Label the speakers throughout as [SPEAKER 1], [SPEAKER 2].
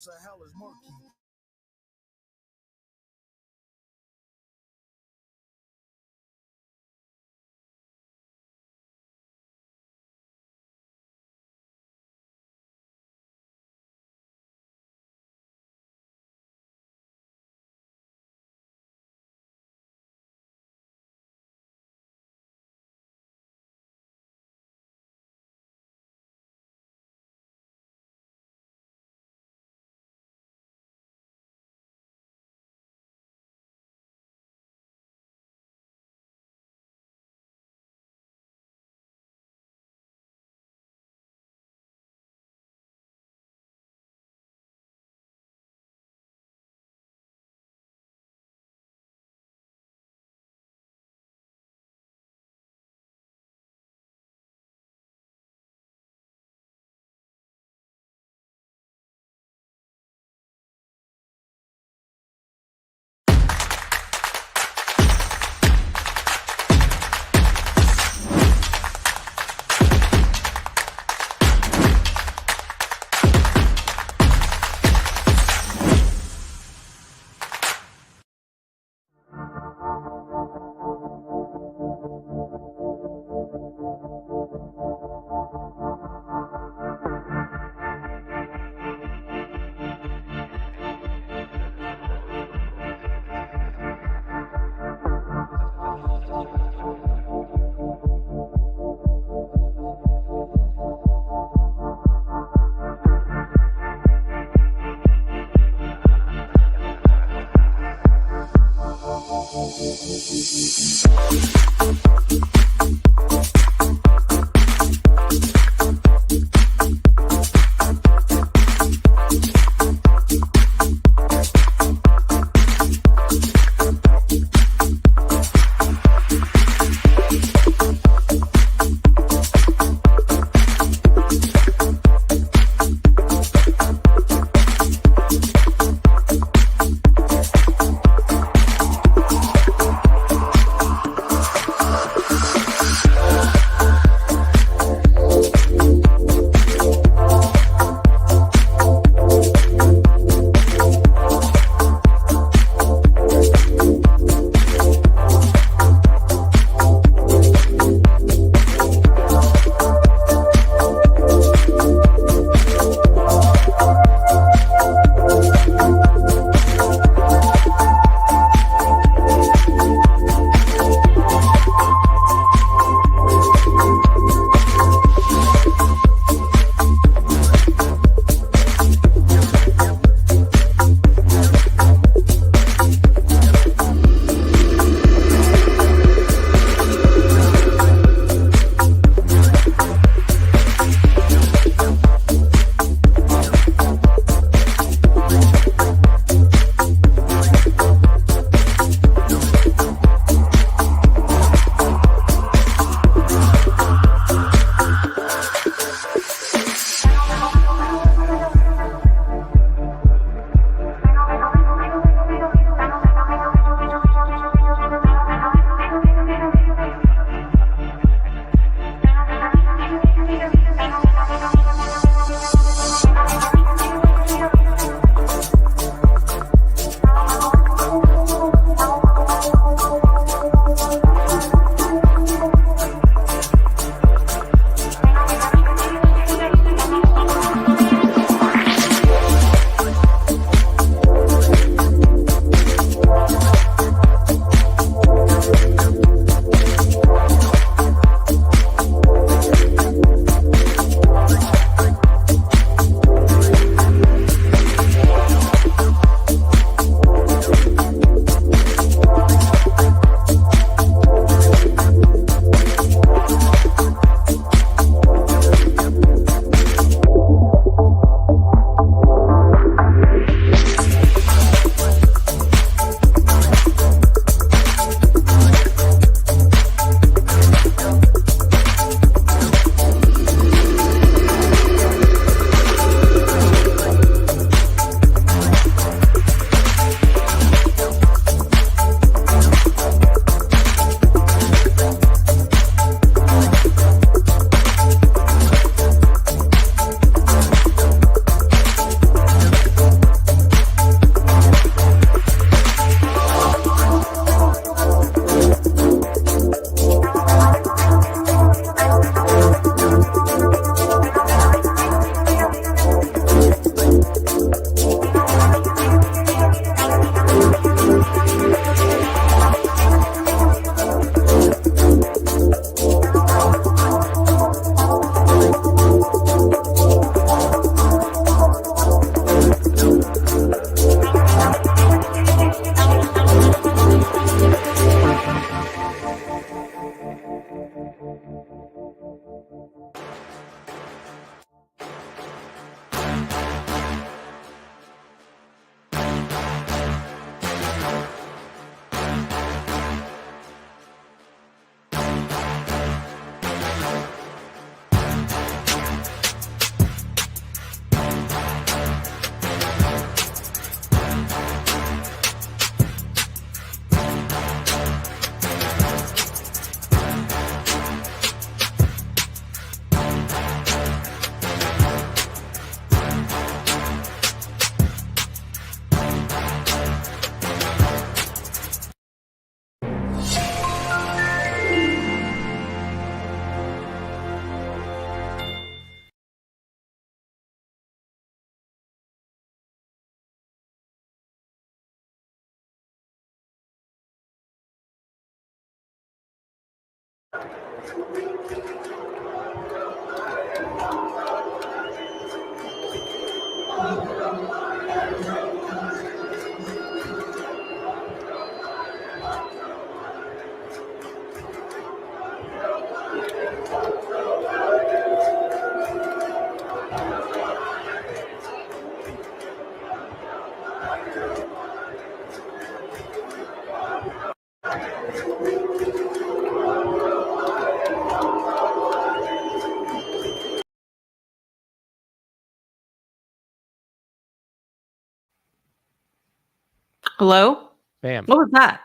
[SPEAKER 1] The hell is murky? Hello?
[SPEAKER 2] Bam.
[SPEAKER 1] What was that?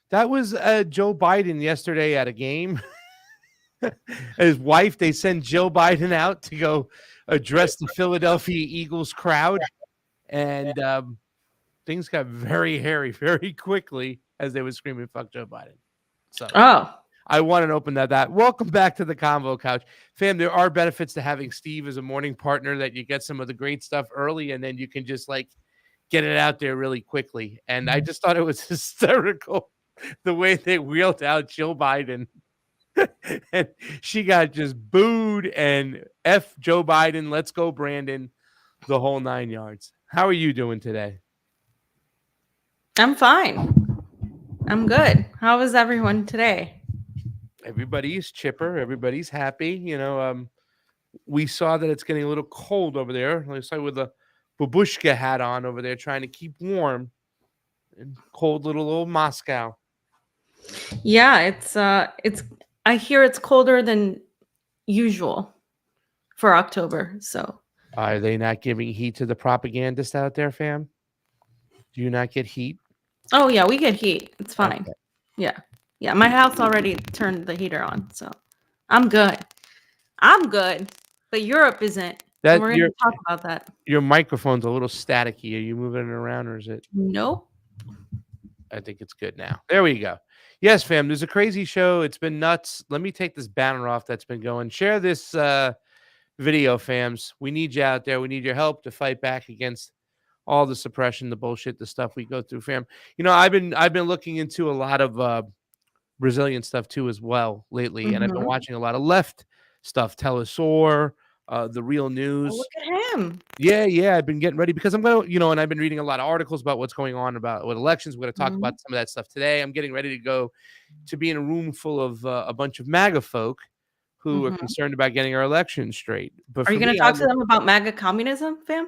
[SPEAKER 2] That was Joe Biden yesterday at a game. His wife, they sent Joe Biden out to go address the Philadelphia Eagles crowd. And things got very hairy very quickly as they were screaming, "Fuck Joe Biden." So I wanted to open that. Welcome back to the Convo Couch. Fam, there are benefits to having Steve as a morning partner, that you get some of the great stuff early and then you can just like get it out there really quickly. And I just thought it was hysterical the way they wheeled out Joe Biden. And she got just booed and F Joe Biden, let's go Brandon, the whole 9 yards. How are you doing today?
[SPEAKER 1] I'm fine. I'm good. How is everyone today?
[SPEAKER 2] Everybody's chipper. Everybody's happy. You know, we saw that it's getting a little cold over there. I saw with a babushka hat on over there, trying to keep warm in cold little old Moscow.
[SPEAKER 1] Yeah, it's I hear it's colder than usual for October. So
[SPEAKER 2] Are they not giving heat to the propagandists out there, fam? Do you not get heat?
[SPEAKER 1] Oh yeah, we get heat. It's fine.
[SPEAKER 2] Okay.
[SPEAKER 1] Yeah. Yeah, my house already turned the heater on, so I'm good. I'm good. But Europe isn't.
[SPEAKER 2] That
[SPEAKER 1] We're going to talk about that.
[SPEAKER 2] Your microphone's a little staticky. Are you moving it around or is it?
[SPEAKER 1] Nope.
[SPEAKER 2] I think it's good now. There we go. Yes, fam, there's a crazy show. It's been nuts. Let me take this banner off that's been going. Share this video, fams. We need you out there. We need your help to fight back against all the suppression, the bullshit, the stuff we go through, fam. You know, I've been looking into a lot of Brazilian stuff too as well lately, and I've been watching a lot of left stuff, Telesur, the Real News.
[SPEAKER 1] Oh, look at him.
[SPEAKER 2] Yeah. I've been getting ready because I'm going to, and I've been reading a lot of articles about what's going on with elections. We're going to talk about some of that stuff today. I'm getting ready to go to be in a room full of a bunch of MAGA folk who are concerned about getting our elections straight. But
[SPEAKER 1] are you going to talk to them about MAGA communism, fam?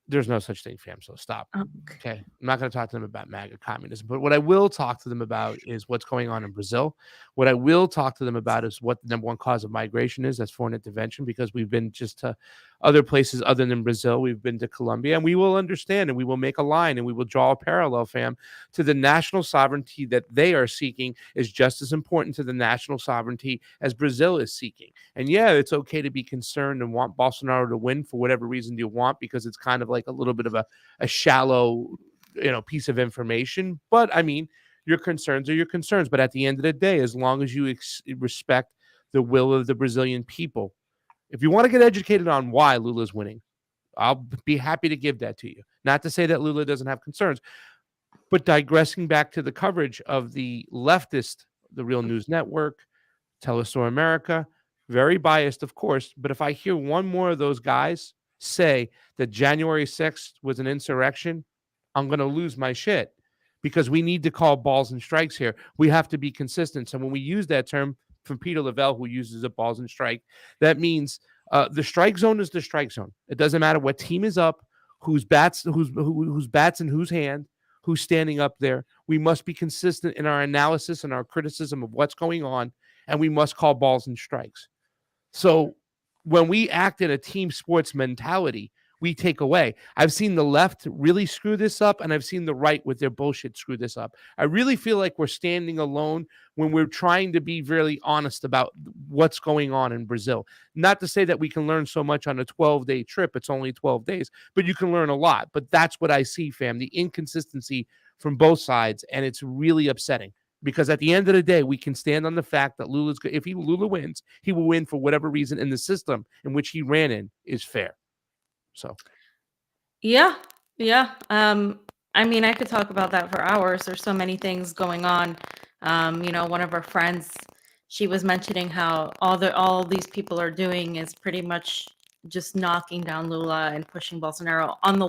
[SPEAKER 2] There's no such thing, fam, so stop.
[SPEAKER 1] Okay.
[SPEAKER 2] I'm not going to talk to them about MAGA communism, but what I will talk to them about is what's going on in Brazil. What I will talk to them about is what the number one cause of migration is. That's foreign intervention, because we've been just to other places other than Brazil. We've been to Colombia, and we will understand, and we will make a line, and we will draw a parallel, fam, to the national sovereignty that they are seeking is just as important to the national sovereignty as Brazil is seeking. And yeah, it's okay to be concerned and want Bolsonaro to win for whatever reason you want, because it's kind of like a little bit of a shallow, piece of information. But I mean, your concerns are your concerns. But at the end of the day, as long as you respect the will of the Brazilian people, if you want to get educated on why Lula's winning, I'll be happy to give that to you. Not to say that Lula doesn't have concerns, but digressing back to the coverage of the leftist, the Real News Network, Telesur America, very biased, of course. But if I hear one more of those guys say that January 6th was an insurrection, I'm going to lose my shit, because we need to call balls and strikes here. We have to be consistent. So when we use that term from Peter Lavelle, who uses it, balls and strike, that means the strike zone is the strike zone. It doesn't matter what team is up, whose bats in whose hand, who's standing up there. We must be consistent in our analysis and our criticism of what's going on, and we must call balls and strikes. So when we act in a team sports mentality, we take away. I've seen the left really screw this up, and I've seen the right with their bullshit screw this up. I really feel like we're standing alone when we're trying to be really honest about what's going on in Brazil. Not to say that we can learn so much on a 12-day trip. It's only 12 days, but you can learn a lot. But that's what I see, fam, the inconsistency from both sides, and it's really upsetting. Because at the end of the day, we can stand on the fact that if Lula wins, he will win for whatever reason, and the system in which he ran in is fair. So,
[SPEAKER 1] yeah. I mean, I could talk about that for hours. There's so many things going on. One of our friends she was mentioning how all these people are doing is pretty much just knocking down Lula and pushing Bolsonaro on the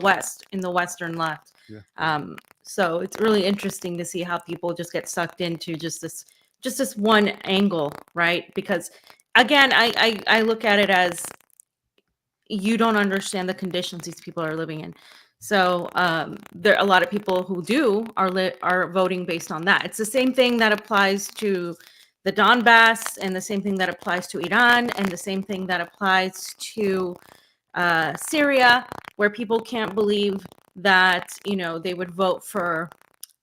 [SPEAKER 1] in the Western left.
[SPEAKER 2] Yeah.
[SPEAKER 1] So it's really interesting to see how people just get sucked into just this one angle, right? Because again, I look at it as you don't understand the conditions these people are living in. So there are a lot of people who are voting based on that. It's the same thing that applies to the Donbass, and the same thing that applies to Iran, and the same thing that applies to Syria, where people can't believe that they would vote for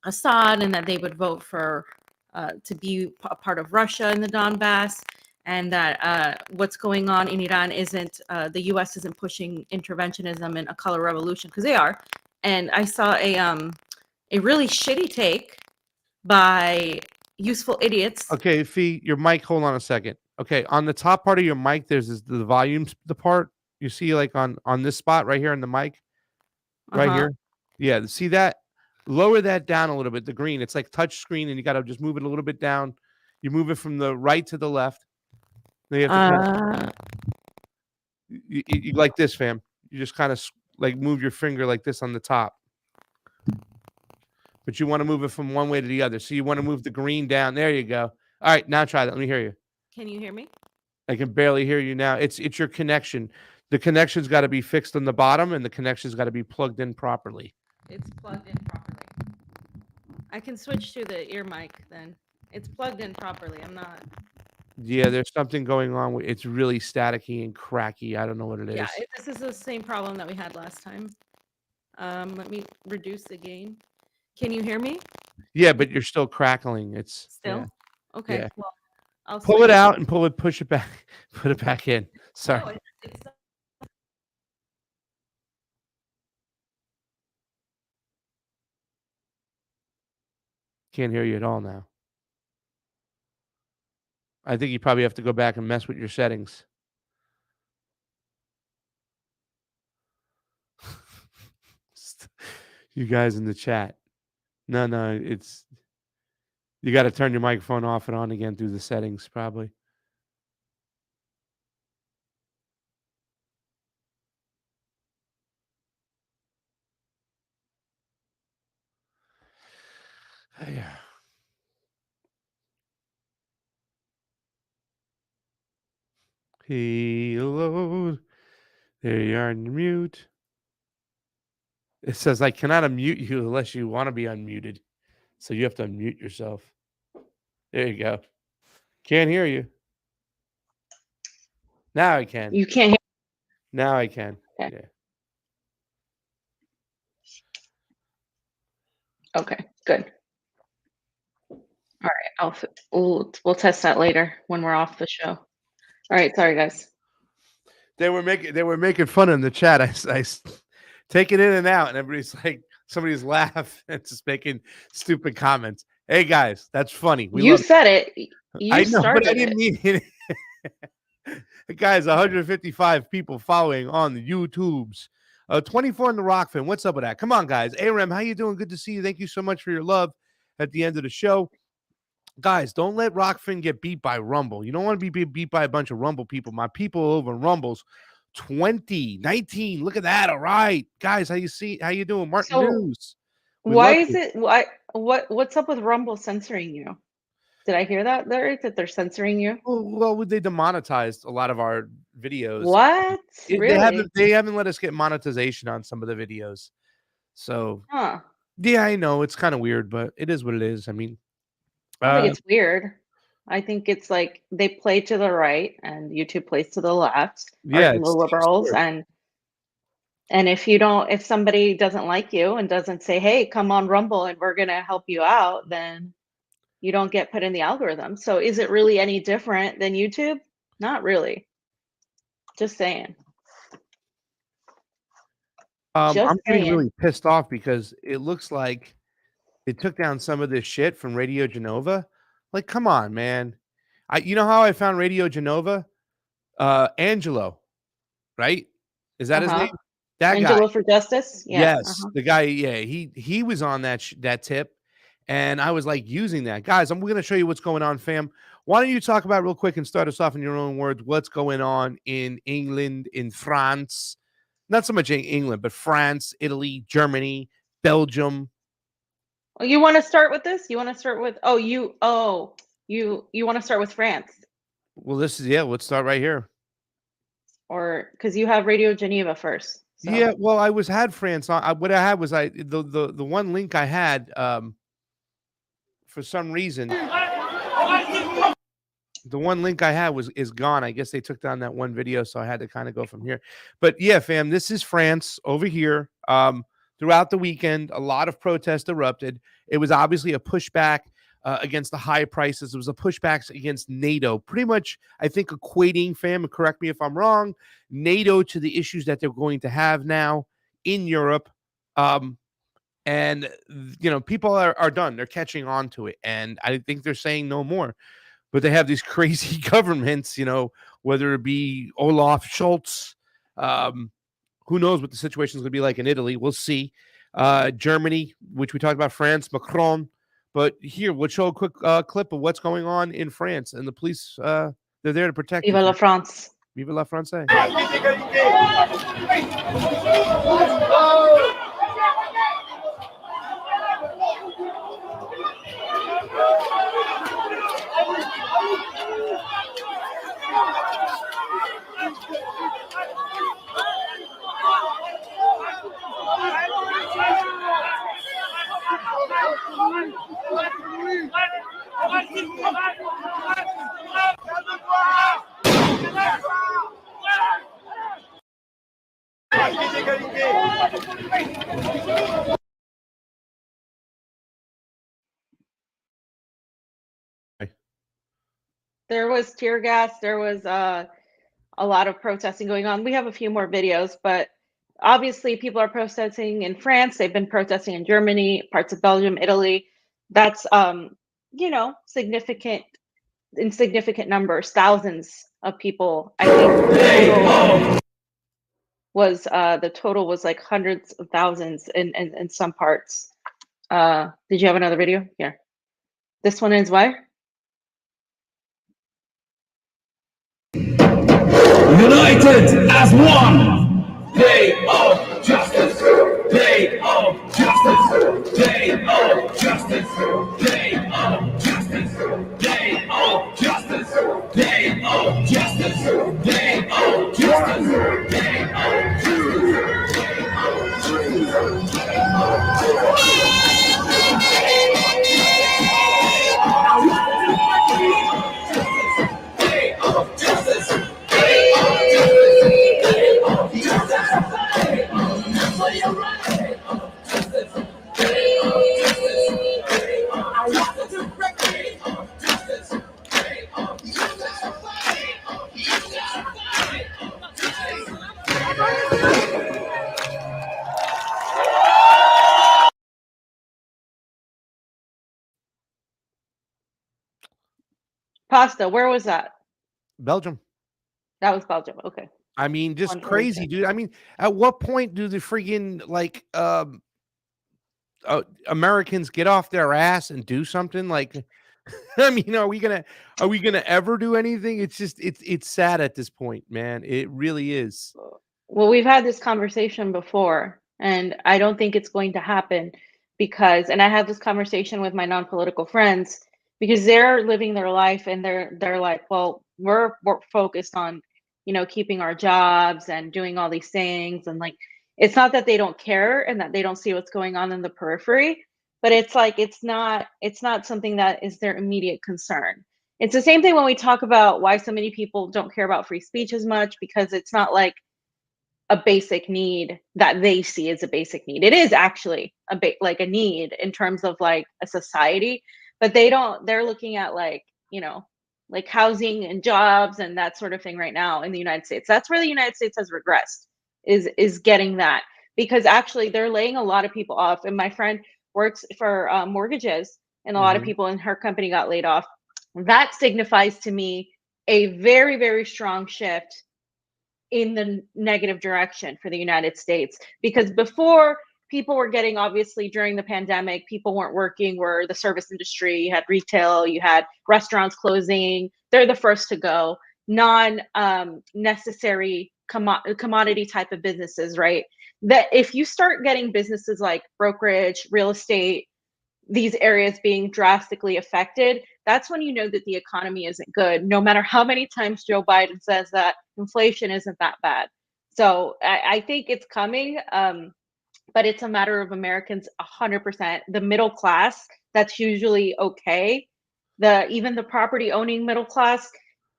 [SPEAKER 1] Assad and that they would vote for to be a part of Russia in the Donbass, and that what's going on in Iran isn't the U.S. isn't pushing interventionism and a color revolution, because they are. And I saw a really shitty take by Useful Idiots.
[SPEAKER 2] Okay, Fee, your mic. Hold on a second. Okay, on the top part of your mic, there's the volume, the part you see, like on this spot right here on the mic, right here. Yeah, see that? Lower that down a little bit. The green, it's like touch screen, and you got to just move it a little bit down. You move it from the right to the left. Then you have to you like this, fam. You just kind of like move your finger like this on the top. But you want to move it from one way to the other. So you want to move the green down. There you go. All right, now try that. Let me hear you.
[SPEAKER 1] Can you hear me?
[SPEAKER 2] I can barely hear you now. It's your connection. The connection's got to be fixed on the bottom, and the connection's got to be plugged in properly.
[SPEAKER 1] It's plugged in properly. I can switch to the ear mic then. It's plugged in properly. I'm not.
[SPEAKER 2] Yeah, there's something going on. It's really staticky and cracky. I don't know what it is.
[SPEAKER 1] Yeah, this is the same problem that we had last time. Let me reduce the gain. Can you hear me?
[SPEAKER 2] Yeah, but you're still crackling. It's
[SPEAKER 1] still
[SPEAKER 2] yeah.
[SPEAKER 1] okay.
[SPEAKER 2] Yeah.
[SPEAKER 1] Well, I'll
[SPEAKER 2] pull it out and push it back, put it back in. Sorry.
[SPEAKER 1] No, it's
[SPEAKER 2] Can't hear you at all now. I think you probably have to go back and mess with your settings. You guys in the chat. No, it's you got to turn your microphone off and on again through the settings, probably. Yeah. Hello. There you are on mute. It says I cannot unmute you unless you want to be unmuted. So you have to unmute yourself. There you go. Can't hear you. Now I can.
[SPEAKER 1] You can't hear.
[SPEAKER 2] Now I can.
[SPEAKER 1] Okay.
[SPEAKER 2] Yeah.
[SPEAKER 1] Okay, good. All right, we'll test that later when we're off the show. All right, sorry guys.
[SPEAKER 2] They were making fun in the chat. I take it in and out, and everybody's like, somebody's laughing and just making stupid comments. Hey guys, that's funny.
[SPEAKER 1] You said it. You
[SPEAKER 2] I know,
[SPEAKER 1] started
[SPEAKER 2] but I didn't mean it. Guys, 155 people following on the YouTubes. 24 in the Rock fan. What's up with that? Come on, guys. ARM, how you doing? Good to see you. Thank you so much for your love at the end of the show. Guys, don't let Rockfin get beat by Rumble. You don't want to be beat by a bunch of Rumble people. My people over in Rumbles, 19. Look at that. All right. Guys, how you doing? Martin News.
[SPEAKER 1] Why is it what's up with Rumble censoring you? Did I hear that that they're censoring you?
[SPEAKER 2] Well, they demonetized a lot of our videos.
[SPEAKER 1] What? Really?
[SPEAKER 2] They haven't let us get monetization on some of the videos. So yeah, I know it's kind of weird, but it is what it is. I mean,
[SPEAKER 1] I think it's weird. I think it's like they play to the right and YouTube plays to the left.
[SPEAKER 2] Yeah,
[SPEAKER 1] the liberals, and if somebody doesn't like you and doesn't say, hey, come on Rumble and we're gonna help you out, then you don't get put in the algorithm. So is it really any different than YouTube? Not really. Just saying.
[SPEAKER 2] I'm getting really pissed off because it looks like they took down some of this shit from Radio Genova. Like, come on, man. You know how I found Radio Genova? Angelo, right? Is that his name? That
[SPEAKER 1] Angelo
[SPEAKER 2] guy.
[SPEAKER 1] for Justice? Yeah.
[SPEAKER 2] Yes. The guy, yeah, he was on that tip. And I was like using that. Guys, I'm going to show you what's going on, fam. Why don't you talk about real quick and start us off in your own words, what's going on in England, in France, not so much in England, but France, Italy, Germany, Belgium.
[SPEAKER 1] Oh, you want to start with this? You want to start with, you want to start with France?
[SPEAKER 2] Well, let's start right here.
[SPEAKER 1] Or because you have Radio Geneva first. So.
[SPEAKER 2] Yeah, well, had France on. What I had was the one link I had for some reason. The one link I had is gone. I guess they took down that one video, so I had to kind of go from here. But yeah, fam, this is France over here. Throughout the weekend, a lot of protests erupted. It was obviously a pushback against the high prices. It was a pushback against NATO. Pretty much, I think, equating, fam, correct me if I'm wrong, NATO to the issues that they're going to have now in Europe. And, people are done. They're catching on to it. And I think they're saying no more. But they have these crazy governments, whether it be Olaf Scholz, who knows what the situation is going to be like in Italy. We'll see. Germany, which we talked about, France, Macron. But here, we'll show a quick clip of what's going on in France. And the police, they're there to protect
[SPEAKER 1] Viva la France.
[SPEAKER 2] Viva la France.
[SPEAKER 1] There was tear gas. There was a lot of protesting going on. We have a few more videos, but obviously people are protesting in France. They've been protesting in Germany, parts of Belgium, Italy. That's significant numbers, thousands of people. I think the total was like hundreds of thousands in some parts. Did you have another video? Here. This one is why?
[SPEAKER 3] United as one. Day of justice. Day of justice. Day of justice. Day of justice. Day of justice. Day of justice. Day of justice. Day of
[SPEAKER 1] Pasta, where was that?
[SPEAKER 2] Belgium.
[SPEAKER 1] That was Belgium. Okay.
[SPEAKER 2] I mean, just crazy, dude. I mean, at what point do the freaking Americans get off their ass and do something? Like, I mean, are we gonna ever do anything? It's just it's sad at this point, man. It really is.
[SPEAKER 1] Well, we've had this conversation before, and I don't think it's going to happen because, and I have this conversation with my non-political friends because they're living their life and they're like, well, we're focused on, keeping our jobs and doing all these things. And like, it's not that they don't care and that they don't see what's going on in the periphery, but it's like, it's not something that is their immediate concern. It's the same thing when we talk about why so many people don't care about free speech as much, because it's not like a basic need that they see as a basic need. It is actually like a need in terms of like a society, but they're looking at like, like housing and jobs and that sort of thing right now in the United States. That's where the United States has regressed, is getting that, because actually they're laying a lot of people off. And my friend works for mortgages, and a lot of people in her company got laid off. That signifies to me a very, very strong shift in the negative direction for the United States, because before people were getting, obviously during the pandemic, people weren't working, were the service industry, you had retail, you had restaurants closing. They're the first to go. Non necessary commodity type of businesses, right? That if you start getting businesses like brokerage, real estate, these areas being drastically affected, that's when you know that the economy isn't good, no matter how many times Joe Biden says that inflation isn't that bad. So I think it's coming, but it's a matter of Americans 100%. The middle class, that's usually okay. Even the property owning middle class,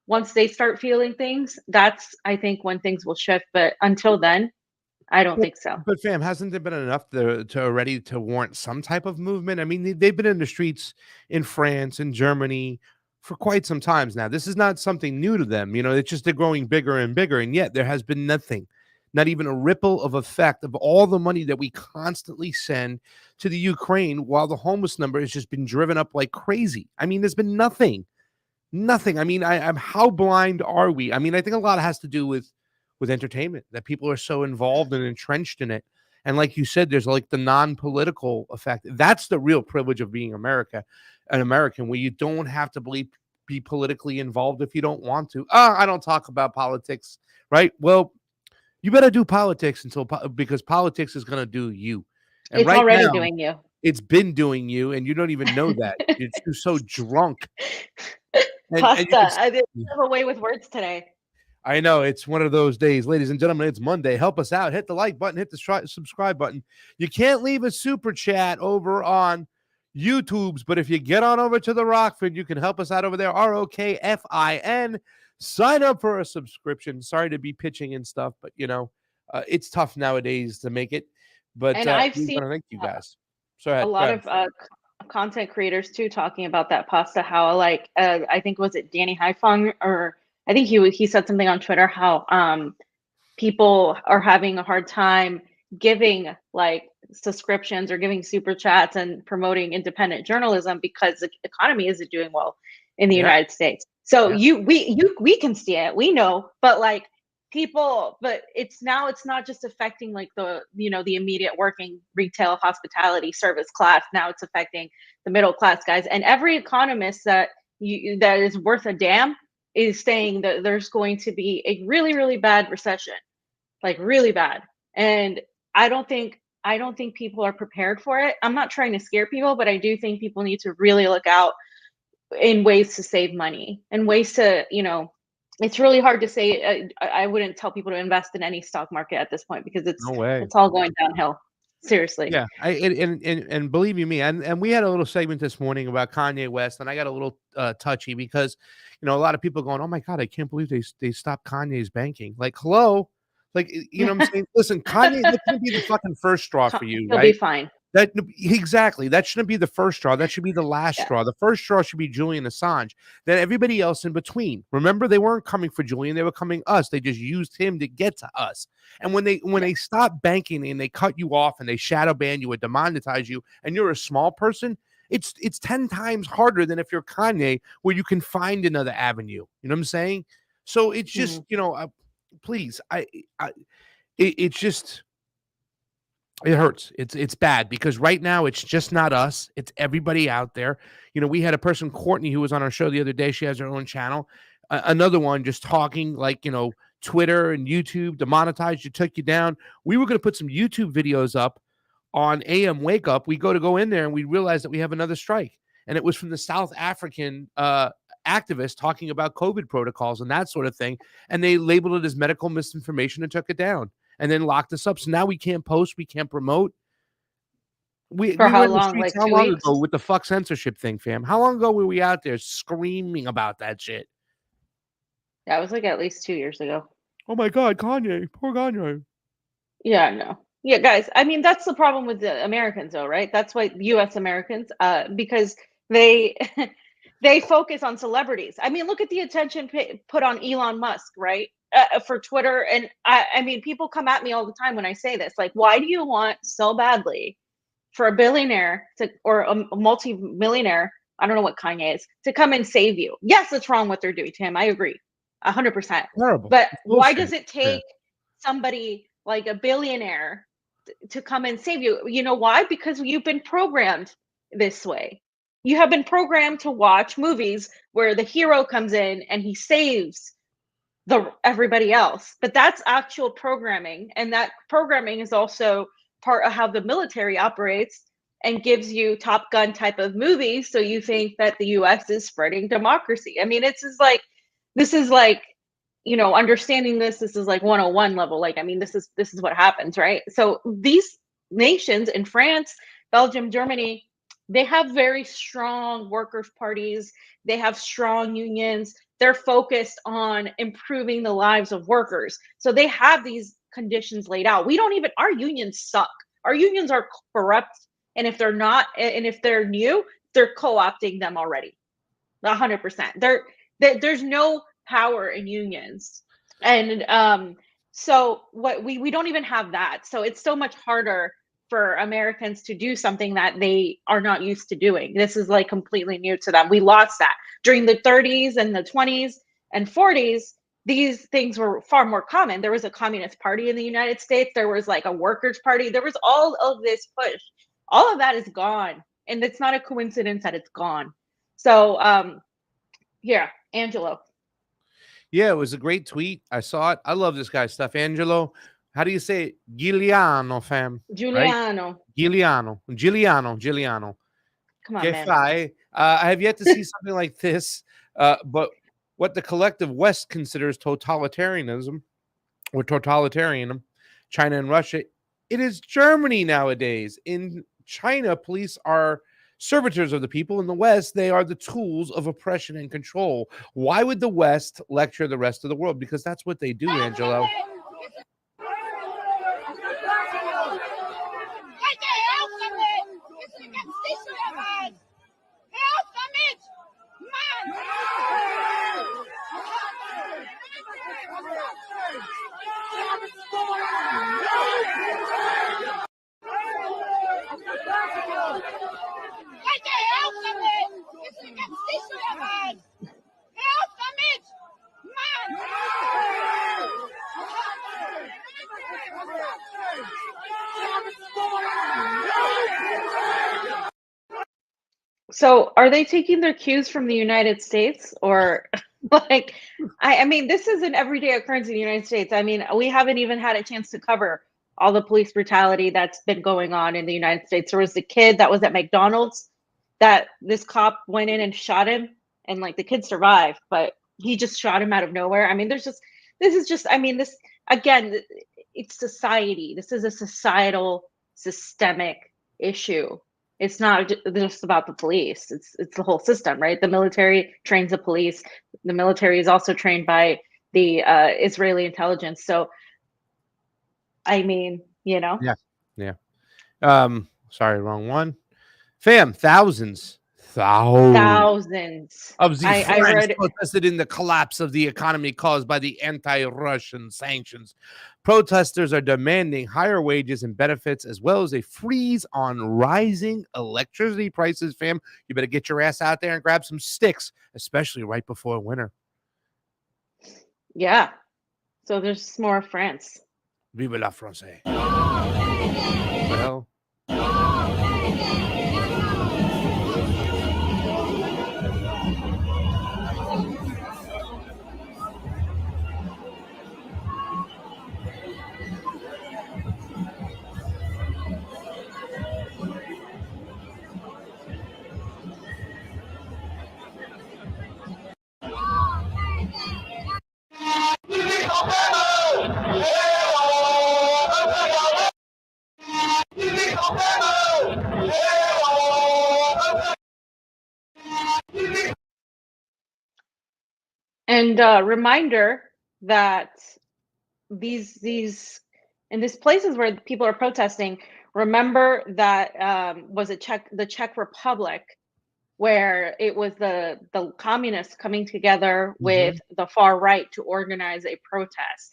[SPEAKER 1] once they start feeling things, that's, I think, when things will shift. But until then, I don't think so.
[SPEAKER 2] But fam, hasn't there been enough to already to warrant some type of movement? I mean, they've been in the streets in France and Germany for quite some times now. This is not something new to them. You know, it's just they're growing bigger and bigger, and yet there has been nothing, not even a ripple of effect of all the money that we constantly send to the Ukraine, while the homeless number has just been driven up like crazy. I mean, there's been nothing. I mean, I'm how blind are we? I mean, I think a lot has to do with entertainment, that people are so involved and entrenched in it. And like you said, there's like the non-political effect. That's the real privilege of being an American, where you don't have to be politically involved if you don't want to. I don't talk about politics, right? Well, you better do politics because politics is going to do you. And
[SPEAKER 1] it's
[SPEAKER 2] right
[SPEAKER 1] already
[SPEAKER 2] now,
[SPEAKER 1] doing you.
[SPEAKER 2] It's been doing you, and you don't even know that. You're so drunk.
[SPEAKER 1] Pasta. I didn't have a way with words today.
[SPEAKER 2] I know, it's one of those days. Ladies and gentlemen, it's Monday. Help us out. Hit the like button. Hit the subscribe button. You can't leave a super chat over on YouTube's, but if you get on over to the Rockfin, you can help us out over there. ROKFIN. Sign up for a subscription. Sorry to be pitching and stuff, but you know, it's tough nowadays to make it. But
[SPEAKER 1] I've seen
[SPEAKER 2] thank you guys. So
[SPEAKER 1] a lot of content creators too talking about that pasta. How like I think was it Danny Haifong, or I think he said something on Twitter how people are having a hard time giving like subscriptions or giving super chats and promoting independent journalism because the economy isn't doing well in the United States. So we can see it, we know, but like people, but it's not just affecting like the immediate working retail, hospitality, service class. Now it's affecting the middle class guys, and every economist that is worth a damn is saying that there's going to be a really, really bad recession, like really bad. And I don't think people are prepared for it. I'm not trying to scare people, but I do think people need to really look out in ways to save money and ways to, it's really hard to say. I wouldn't tell people to invest in any stock market at this point because it's all going downhill. Seriously.
[SPEAKER 2] Yeah, and believe you me, and we had a little segment this morning about Kanye West, and I got a little touchy because a lot of people going, "Oh my God, I can't believe they stopped Kanye's banking." Like, hello, like what I'm saying. Listen, Kanye, that shouldn't be the fucking first straw for you,
[SPEAKER 1] He'll
[SPEAKER 2] right?
[SPEAKER 1] be fine.
[SPEAKER 2] That shouldn't be the first straw. That should be the last straw. The first straw should be Julian Assange. Then everybody else in between. Remember, they weren't coming for Julian; they were coming us. They just used him to get to us. And when they stop banking and they cut you off and they shadow ban you or demonetize you, and you're a small person, it's 10 times harder than if you're Kanye, where you can find another avenue. You know what I'm saying? So it's just please, it's just. It hurts. It's bad because right now it's just not us. It's everybody out there. We had a person, Courtney, who was on our show the other day. She has her own channel. Another one just talking like, Twitter and YouTube demonetized you, took you down. We were going to put some YouTube videos up on AM Wake Up. We go in there and we realized that we have another strike. And it was from the South African activists talking about COVID protocols and that sort of thing. And they labeled it as medical misinformation and took it down. And then locked us up. So now we can't post, we can't promote.
[SPEAKER 1] For how long? Like
[SPEAKER 2] how long ago with the fuck censorship thing, fam? How long ago were we out there screaming about that shit?
[SPEAKER 1] Yeah, it was like at least 2 years ago.
[SPEAKER 2] Oh my God, Kanye, poor Kanye.
[SPEAKER 1] Yeah, no. Yeah, guys. I mean, that's the problem with the Americans, though, right? That's why U.S. Americans, because they focus on celebrities. I mean, look at the attention put on Elon Musk, right? For Twitter. And I mean, people come at me all the time when I say this, like, why do you want so badly for a billionaire or a multi-millionaire, I don't know what Kanye is, to come and save you? Yes, it's wrong what they're doing to him. I agree 100%.
[SPEAKER 2] Terrible.
[SPEAKER 1] But why does it take somebody like a billionaire to come and save you. You know why? Because you've been programmed this way. You have been programmed to watch movies where the hero comes in and he saves everybody else. But that's actual programming, and that programming is also part of how the military operates and gives you Top Gun type of movies, so you think that the US is spreading democracy. I mean, this is like understanding this is like 101 level. Like, I mean, this is what happens, right? So these nations in France, Belgium, Germany, they have very strong workers' parties. They have strong unions. They're focused on improving the lives of workers. So they have these conditions laid out. Our unions suck. Our unions are corrupt. And if they're not, and if they're new, they're co-opting them already. 100%. There's no power in unions. And so what we don't even have that. So it's so much harder for Americans to do something that they are not used to doing. This is like completely new to them. We lost that during the 30s and the 20s and 40s. These things were far more common. There was a communist party in the United States. There was like a workers' party. There was all of this push. All of that is gone. And it's not a coincidence that it's gone. So yeah, Angelo.
[SPEAKER 2] Yeah, it was a great tweet. I saw it. I love this guy's stuff. Angelo, how do you say it? Giuliano, fam.
[SPEAKER 1] Giuliano.
[SPEAKER 2] Right? Giuliano.
[SPEAKER 1] Come on,
[SPEAKER 2] Che
[SPEAKER 1] man.
[SPEAKER 2] fai? I have yet to see something like this, but what the collective West considers totalitarianism or totalitarianism, China and Russia, it is Germany nowadays. In China, police are servitors of the people. In the West, they are the tools of oppression and control. Why would the West lecture the rest of the world? Because that's what they do, Angelo.
[SPEAKER 1] So are they taking their cues from the United States, or like, I mean, this is an everyday occurrence in the United States. I mean, we haven't even had a chance to cover all the police brutality that's been going on in the United States. There was the kid that was at McDonald's that this cop went in and shot him, and like the kid survived, but he just shot him out of nowhere. I mean, this again, it's society. This is a societal, systemic issue. It's not just about the police. It's the whole system, right? The military trains the police. The military is also trained by the Israeli intelligence. So, I mean,
[SPEAKER 2] Yeah. Sorry, wrong one. Fam, thousands of the French protested in the collapse of the economy caused by the anti-Russian sanctions. Protesters are demanding higher wages and benefits, as well as a freeze on rising electricity prices. Fam, you better get your ass out there and grab some sticks, especially right before winter.
[SPEAKER 1] Yeah. So there's more France.
[SPEAKER 2] Vive la France. Well.
[SPEAKER 1] And reminder that these in these places where people are protesting, remember that was the Czech Republic, where it was the communists coming together with the far right to organize a protest.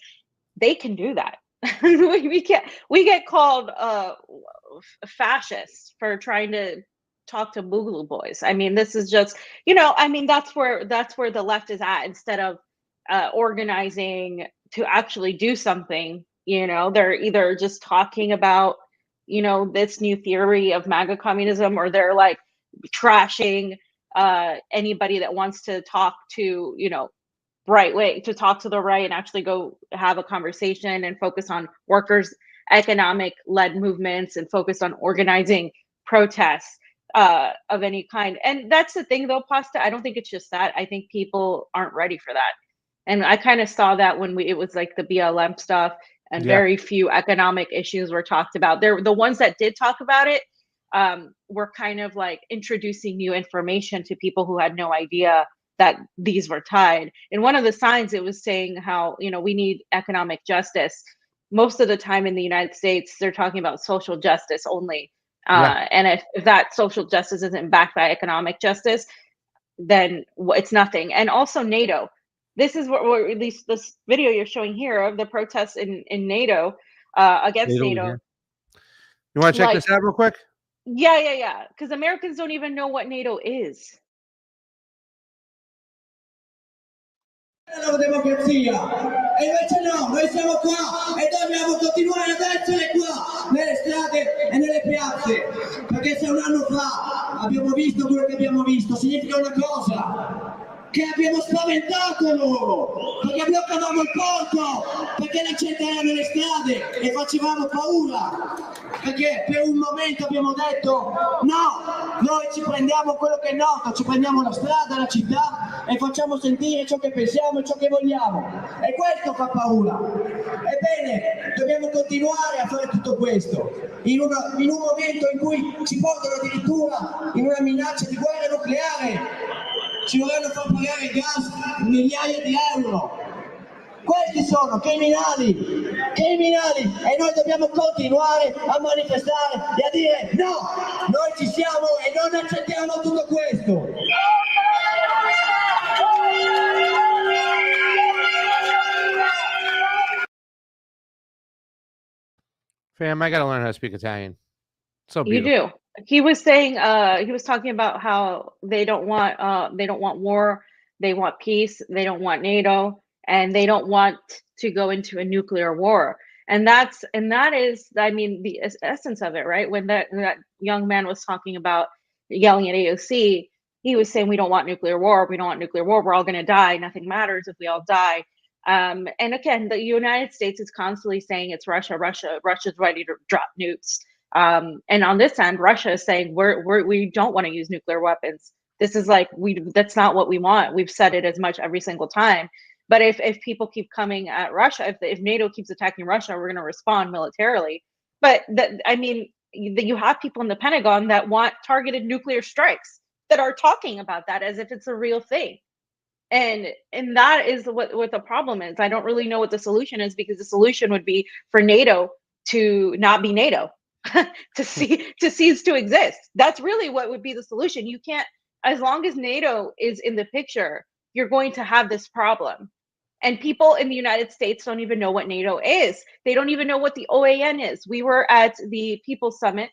[SPEAKER 1] They can do that. we get called fascists for trying to talk to Boogaloo boys. I mean, this is just, I mean, that's where the left is at. Instead of organizing to actually do something, they're either just talking about this new theory of MAGA communism, or they're like trashing anybody that wants to talk to, to talk to the right and actually go have a conversation and focus on workers' economic led movements and focus on organizing protests of any kind. And that's the thing though, Pasta, I don't think it's just that. I think people aren't ready for that. And I kind of saw that when it was like the BLM stuff, and very few economic issues were talked about. The ones that did talk about it were kind of like introducing new information to people who had no idea that these were tied. And one of the signs, it was saying how, we need economic justice. Most of the time in the United States, they're talking about social justice only. And if that social justice isn't backed by economic justice, then it's nothing. And also NATO. This is what, or at least this video you're showing here of the protests in NATO against NATO.
[SPEAKER 2] Yeah. You want to check this out real quick?
[SPEAKER 1] Yeah. Because Americans don't even know what NATO is.
[SPEAKER 3] La democrazia, e invece no, noi siamo qua e dobbiamo continuare ad essere qua nelle strade e nelle piazze, perché se un anno fa abbiamo visto quello che abbiamo visto, significa una cosa, che abbiamo spaventato loro, perché bloccavamo il porto, perché le accendevamo nelle strade e facevamo paura, perché per un momento abbiamo detto no, noi ci prendiamo quello che è noto, ci prendiamo la strada, la città e facciamo sentire ciò che pensiamo e ciò che vogliamo, e questo fa paura. Ebbene, dobbiamo continuare a fare tutto questo in un momento in cui ci portano addirittura in una minaccia di guerra nucleare. Ci vorranno far pagare il gas migliaia di euro. Questi sono criminali, e noi dobbiamo continuare a manifestare e a dire no, noi ci siamo e non accettiamo tutto questo.
[SPEAKER 2] Fam, I gotta learn how to speak Italian. So beautiful.
[SPEAKER 1] You do. He was saying, he was talking about how they don't want war, they want peace, they don't want NATO, and they don't want to go into a nuclear war. And that is, I mean, the essence of it, right? When that young man was talking about yelling at AOC, he was saying, we don't want nuclear war, we don't want nuclear war, we're all going to die, nothing matters if we all die. And again, the United States is constantly saying it's Russia's ready to drop nukes. And on this end, Russia is saying we don't want to use nuclear weapons. This is like, that's not what we want. We've said it as much every single time. But if people keep coming at Russia, if NATO keeps attacking Russia, we're going to respond militarily. But you have people in the Pentagon that want targeted nuclear strikes that are talking about that as if it's a real thing. And that is what the problem is. I don't really know what the solution is, because the solution would be for NATO to not be NATO. to cease to exist. That's really what would be the solution. You can't, as long as NATO is in the picture, you're going to have this problem. And people in the United States don't even know what NATO is. They don't even know what the OAN is. We were at the People's Summit,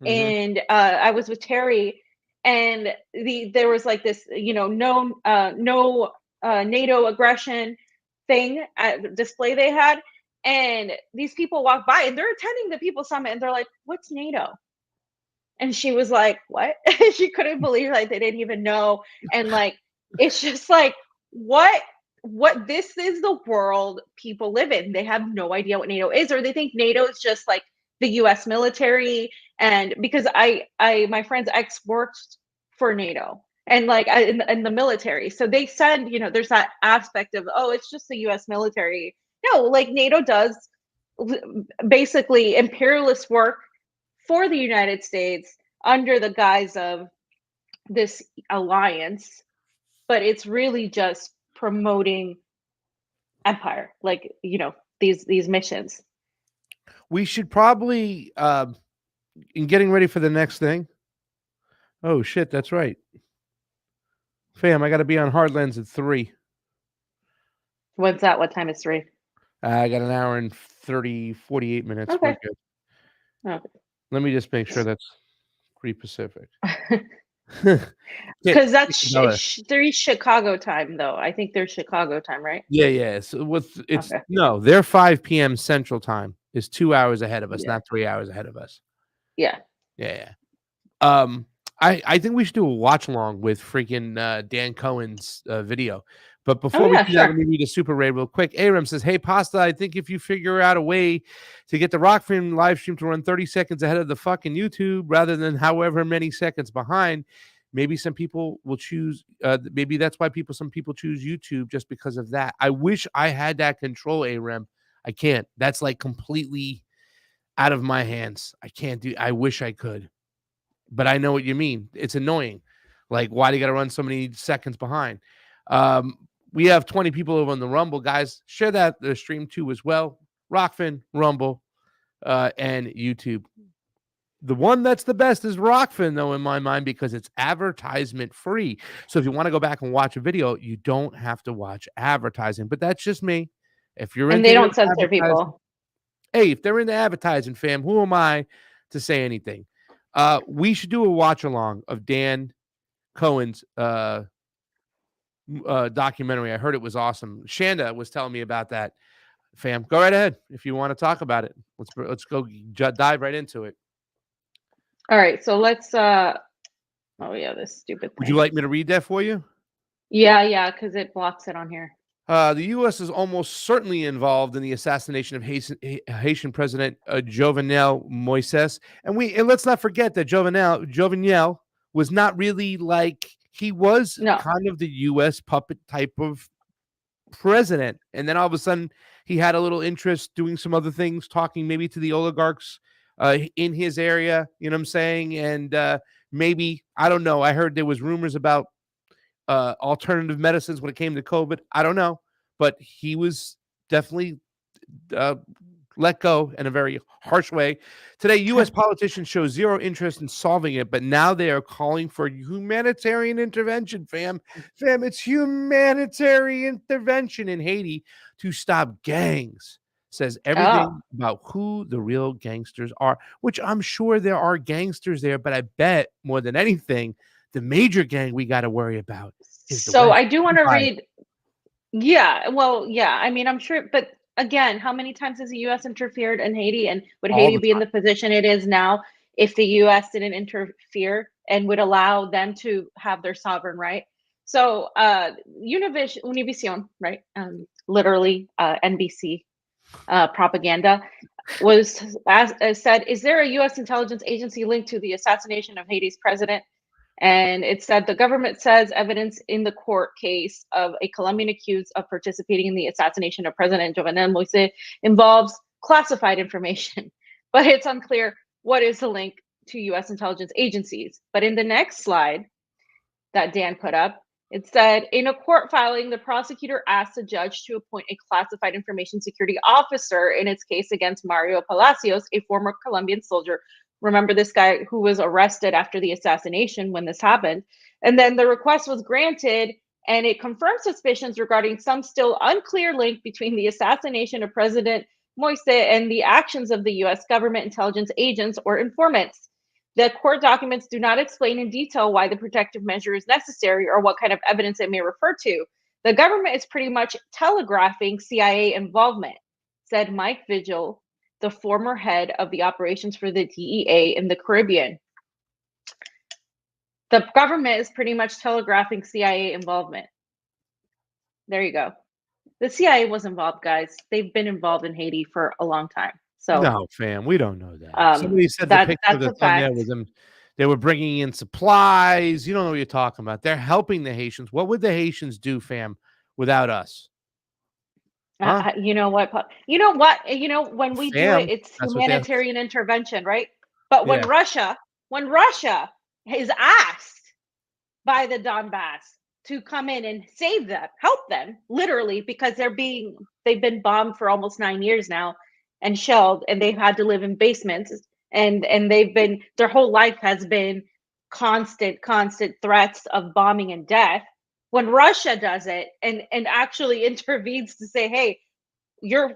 [SPEAKER 1] and I was with Terry, and there was like this, no NATO aggression thing display they had. And these people walk by and they're attending the People's Summit, and they're like, what's NATO? And she was like, what? She couldn't believe like they didn't even know. And like, it's just like, what this is the world people live in. They have no idea what NATO is, or they think NATO is just like the US military. And because my friend's ex worked for NATO and like in the military. So they said, there's that aspect of, oh, it's just the US military. No, like NATO does basically imperialist work for the United States under the guise of this alliance, but it's really just promoting empire, like, these missions.
[SPEAKER 2] We should probably, in getting ready for the next thing. Oh shit, that's right. Fam, I got to be on Hardlands at 3.
[SPEAKER 1] What's that? What time is 3?
[SPEAKER 2] I got an hour and 48 minutes.
[SPEAKER 1] Okay.
[SPEAKER 2] Okay. Let me just make sure that's 3 Pacific.
[SPEAKER 1] Because that's 3 Chicago time, though. I think they're Chicago time, right?
[SPEAKER 2] Yeah. So no, they're 5 p.m. Central time. Is 2 hours ahead of us, not 3 hours ahead of us.
[SPEAKER 1] Yeah.
[SPEAKER 2] Yeah. I think we should do a watch along with freaking Dan Cohen's video. But before we
[SPEAKER 1] yeah,
[SPEAKER 2] do that,
[SPEAKER 1] sure.
[SPEAKER 2] let me read a super raid real quick. Aram says, "Hey, Pasta, I think if you figure out a way to get the Rockfin live stream to run 30 seconds ahead of the fucking YouTube rather than however many seconds behind, maybe some people will choose. Maybe that's why some people choose YouTube just because of that. I wish I had that control, Aram. I can't. That's like completely out of my hands. I wish I could. But I know what you mean. It's annoying. Like, why do you got to run so many seconds behind? We have 20 people over on the Rumble, guys. Share the stream too as well. Rockfin, Rumble, and YouTube. The one that's the best is Rockfin, though, in my mind, because it's advertisement free. So if you want to go back and watch a video, you don't have to watch advertising. But that's just me. If you're
[SPEAKER 1] And
[SPEAKER 2] into
[SPEAKER 1] they don't censor
[SPEAKER 2] advertising,
[SPEAKER 1] people.
[SPEAKER 2] hey, if they're into advertising, fam, who am I to say anything? We should do a watch along of Dan Cohen's documentary. I heard it was awesome. Shanda was telling me about that. Fam, go right ahead if you want to talk about it. Let's go dive right into it.
[SPEAKER 1] All right, so let's oh yeah, this stupid thing.
[SPEAKER 2] Would you like me to read that for you?
[SPEAKER 1] Yeah, because it blocks it on here.
[SPEAKER 2] The U.S. is almost certainly involved in the assassination of Haitian President Jovenel Moïse, and let's not forget that Jovenel was not really like he was kind of the U.S. puppet type of president, and then all of a sudden he had a little interest doing some other things, talking maybe to the oligarchs in his area. You know what I'm saying? And maybe, I don't know. I heard there was rumors about alternative medicines when it came to COVID. I don't know, but he was definitely let go in a very harsh way. Today, U.S. politicians show zero interest in solving it, but now they are calling for humanitarian intervention, fam. Fam, it's humanitarian intervention in Haiti to stop gangs. Says everything about who the real gangsters are, which I'm sure there are gangsters there, but I bet more than anything, the major gang we got to worry about is the
[SPEAKER 1] So
[SPEAKER 2] West.
[SPEAKER 1] I do want to read. Yeah, well, yeah. I mean, I'm sure, but again, how many times has the U.S. interfered in Haiti, and would
[SPEAKER 2] All
[SPEAKER 1] Haiti
[SPEAKER 2] the
[SPEAKER 1] be in the position it is now if the U.S. didn't interfere and would allow them to have their sovereign right? So, Univision, right? Literally, NBC propaganda was said, "Is there a U.S. intelligence agency linked to the assassination of Haiti's president?" And it said the government says evidence in the court case of a Colombian accused of participating in the assassination of President Jovenel Moïse involves classified information, but it's unclear what is the link to U.S. intelligence agencies. But in the next slide that Dan put up, it said, in a court filing, the prosecutor asked the judge to appoint a classified information security officer in its case against Mario Palacios, a former Colombian soldier. Remember this guy who was arrested after the assassination when this happened. And then the request was granted, and it confirmed suspicions regarding some still unclear link between the assassination of President Moise and the actions of the U.S. government intelligence agents or informants. The court documents do not explain in detail why the protective measure is necessary or what kind of evidence it may refer to. The government is pretty much telegraphing CIA involvement, said Mike Vigil, the former head of the operations for the DEA in the Caribbean. The government is pretty much telegraphing CIA involvement. There you go. The CIA was involved, guys. They've been involved in Haiti for a long time. So
[SPEAKER 2] no, fam, we don't know that. Somebody said the picture of the thumbnail was them. They were bringing in supplies. You don't know what you're talking about. They're helping the Haitians. What would the Haitians do, fam, without us? Huh?
[SPEAKER 1] You know what? You know what? You know, when we do it, it's humanitarian intervention, right? But when Russia is asked by the Donbass to come in and save them, help them, literally, because they've been bombed for almost 9 years now and shelled, and they've had to live in basements, and their whole life has been constant threats of bombing and death. When Russia does it and actually intervenes to say, hey,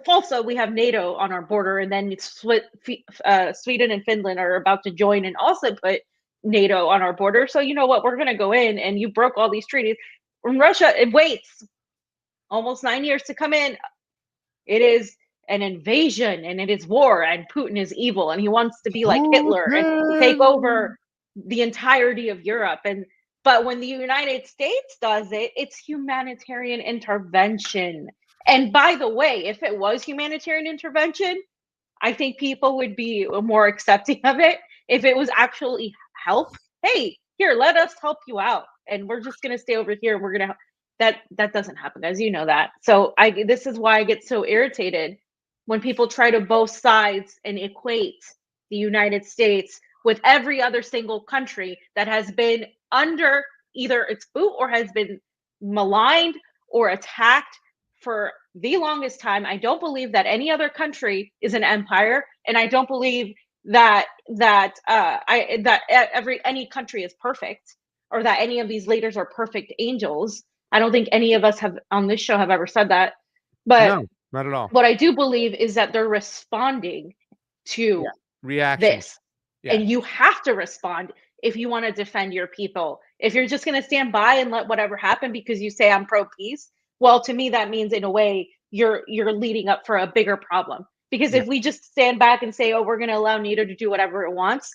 [SPEAKER 1] also we have NATO on our border, and then Sweden and Finland are about to join and also put NATO on our border. So you know what? We're going to go in, and you broke all these treaties. When Russia, it waits almost 9 years to come in. It is an invasion and it is war and Putin is evil and he wants to be like Hitler and take over the entirety of Europe. But when the United States does it, it's humanitarian intervention. And by the way, if it was humanitarian intervention, I think people would be more accepting of it. If it was actually help, hey, here, let us help you out, and we're just gonna stay over here. We're gonna that doesn't happen, as you know that. So this is why I get so irritated when people try to both sides and equate the United States with every other single country that has been under either its boot or has been maligned or attacked for the longest time. I don't believe that any other country is an empire, and I don't believe that any country is perfect, or that any of these leaders are perfect angels. I don't think any of us have on this show have ever said that. But
[SPEAKER 2] No, not at all.
[SPEAKER 1] what I do believe is that they're responding to
[SPEAKER 2] Reaction.
[SPEAKER 1] this. And you have to respond if you want to defend your people. If you're just going to stand by and let whatever happen because you say I'm pro peace, well, to me that means in a way you're leading up for a bigger problem. Because if we just stand back and say, oh, we're going to allow NATO to do whatever it wants,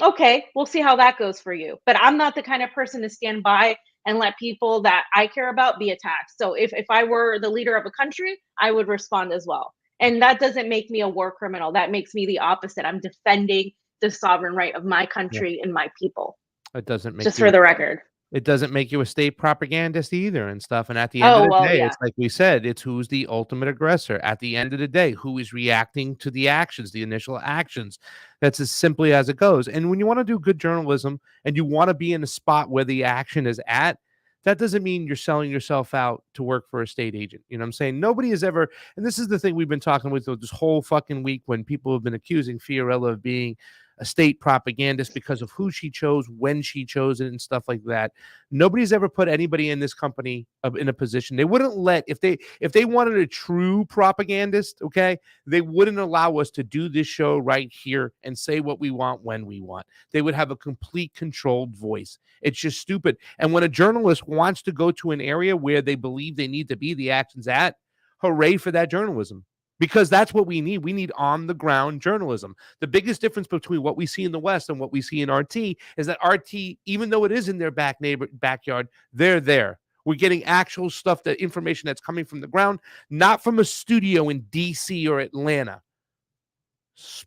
[SPEAKER 1] okay, we'll see how that goes for you. But I'm not the kind of person to stand by and let people that I care about be attacked. So if I were the leader of a country, I would respond as well. And that doesn't make me a war criminal. That makes me the opposite. I'm defending the sovereign right of my country and my people.
[SPEAKER 2] It doesn't make
[SPEAKER 1] just
[SPEAKER 2] you,
[SPEAKER 1] for the record.
[SPEAKER 2] It doesn't make you a state propagandist either and stuff. And at the end of the day, it's like we said, it's who's the ultimate aggressor. At the end of the day, who is reacting to the actions, the initial actions. That's as simply as it goes. And when you want to do good journalism and you want to be in a spot where the action is at, that doesn't mean you're selling yourself out to work for a state agent. You know what I'm saying? Nobody has ever, and this is the thing we've been talking with this whole fucking week when people have been accusing Fiorella of being a state propagandist because of who she chose, when she chose it, and stuff like that. Nobody's ever put anybody in this company in a position. They wouldn't let, if they wanted a true propagandist, okay, they wouldn't allow us to do this show right here and say what we want when we want. They would have a complete controlled voice. It's just stupid. And when a journalist wants to go to an area where they believe they need to be the actions at, hooray for that journalism. Because that's what we need. We need on-the-ground journalism. The biggest difference between what we see in the West and what we see in RT is that RT, even though it is in their backyard, they're there. We're getting actual stuff, that information that's coming from the ground, not from a studio in D.C. or Atlanta.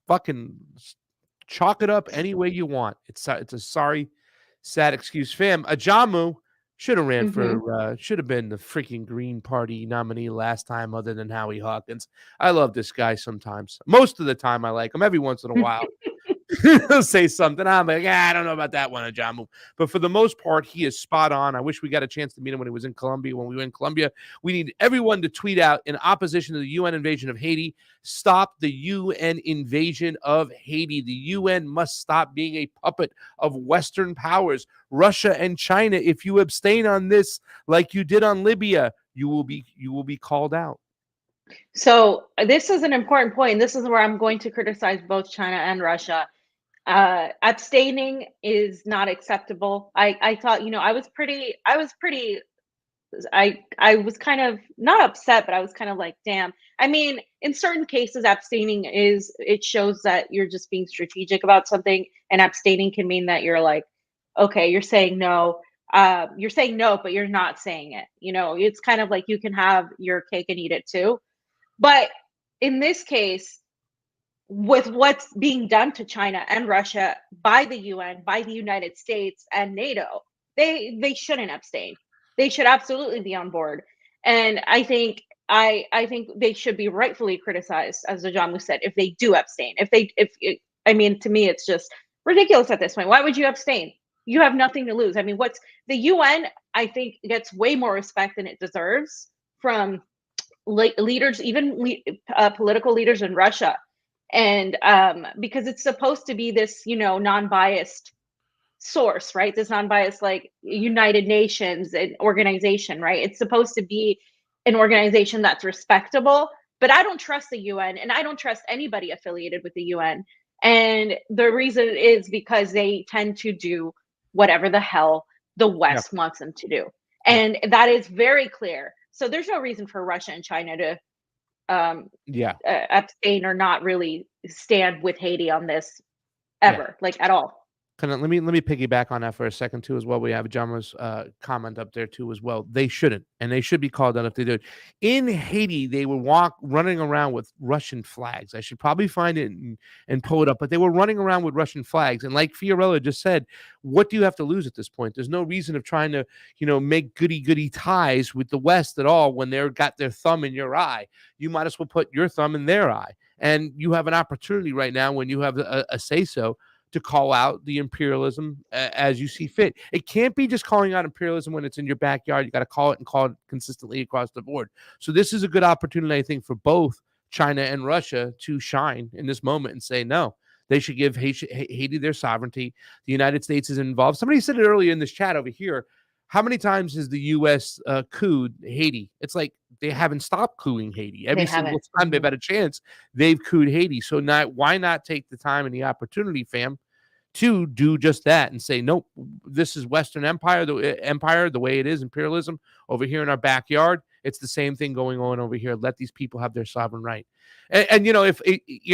[SPEAKER 2] Fucking chalk it up any way you want. It's a sorry, sad excuse. Fam, Ajamu should have ran for, should have been the freaking Green Party nominee last time, other than Howie Hawkins. I love this guy sometimes. Most of the time I like him. Every once in a while, he'll say something. I'm like, I don't know about that one, Ajamu. But for the most part, he is spot on. I wish we got a chance to meet him when he was in Colombia. When we were in Colombia, we need everyone to tweet out in opposition to the UN invasion of Haiti. Stop the UN invasion of Haiti. The UN must stop being a puppet of Western powers, Russia and China. If you abstain on this, like you did on Libya, you will be called out.
[SPEAKER 1] So this is an important point. This is where I'm going to criticize both China and Russia. Abstaining is not acceptable. I thought, I was kind of not upset, but I was kind of like, damn. I mean, in certain cases, abstaining it shows that you're just being strategic about something, and abstaining can mean that you're like, okay, you're saying no, but you're not saying it. It's kind of like you can have your cake and eat it too. But in this case, with what's being done to China and Russia by the UN, by the United States and NATO, they shouldn't abstain. They should absolutely be on board. And I think they should be rightfully criticized, as Ajamu said, if they do abstain. To me, it's just ridiculous at this point. Why would you abstain? You have nothing to lose. I mean, the UN, I think, gets way more respect than it deserves from leaders, even political leaders in Russia. And because it's supposed to be this, non-biased source, right? This non-biased, like, United Nations organization, right? It's supposed to be an organization that's respectable. But I don't trust the UN, and I don't trust anybody affiliated with the UN. And the reason is because they tend to do whatever the hell the West wants them to do. And that is very clear. So there's no reason for Russia and China to
[SPEAKER 2] Yeah.
[SPEAKER 1] abstain or not really stand with Haiti on this ever, like at all.
[SPEAKER 2] Let me piggyback on that for a second too as well. We have Jama's comment up there too as well. They shouldn't, and they should be called out if they do it. In Haiti, they were running around with Russian flags. I should probably find it and pull it up, but they were running around with Russian flags. And like Fiorella just said, what do you have to lose at this point? There's no reason of trying to, make goody ties with the West at all when they're got their thumb in your eye. You might as well put your thumb in their eye. And you have an opportunity right now when you have a say-so to call out the imperialism as you see fit. It can't be just calling out imperialism when it's in your backyard. You got to call it consistently across the board. So this is a good opportunity, I think, for both China and Russia to shine in this moment and say, no, they should give Haiti their sovereignty. The United States is involved. Somebody said it earlier in this chat over here. How many times has the U.S. Cooed Haiti? It's like they haven't stopped cooing Haiti. Every single time they've had a chance, they've cooed Haiti. So why not take the time and the opportunity, fam, to do just that and say, nope, this is Western Empire, the way it is, imperialism over here in our backyard. It's the same thing going on over here. Let these people have their sovereign right. And if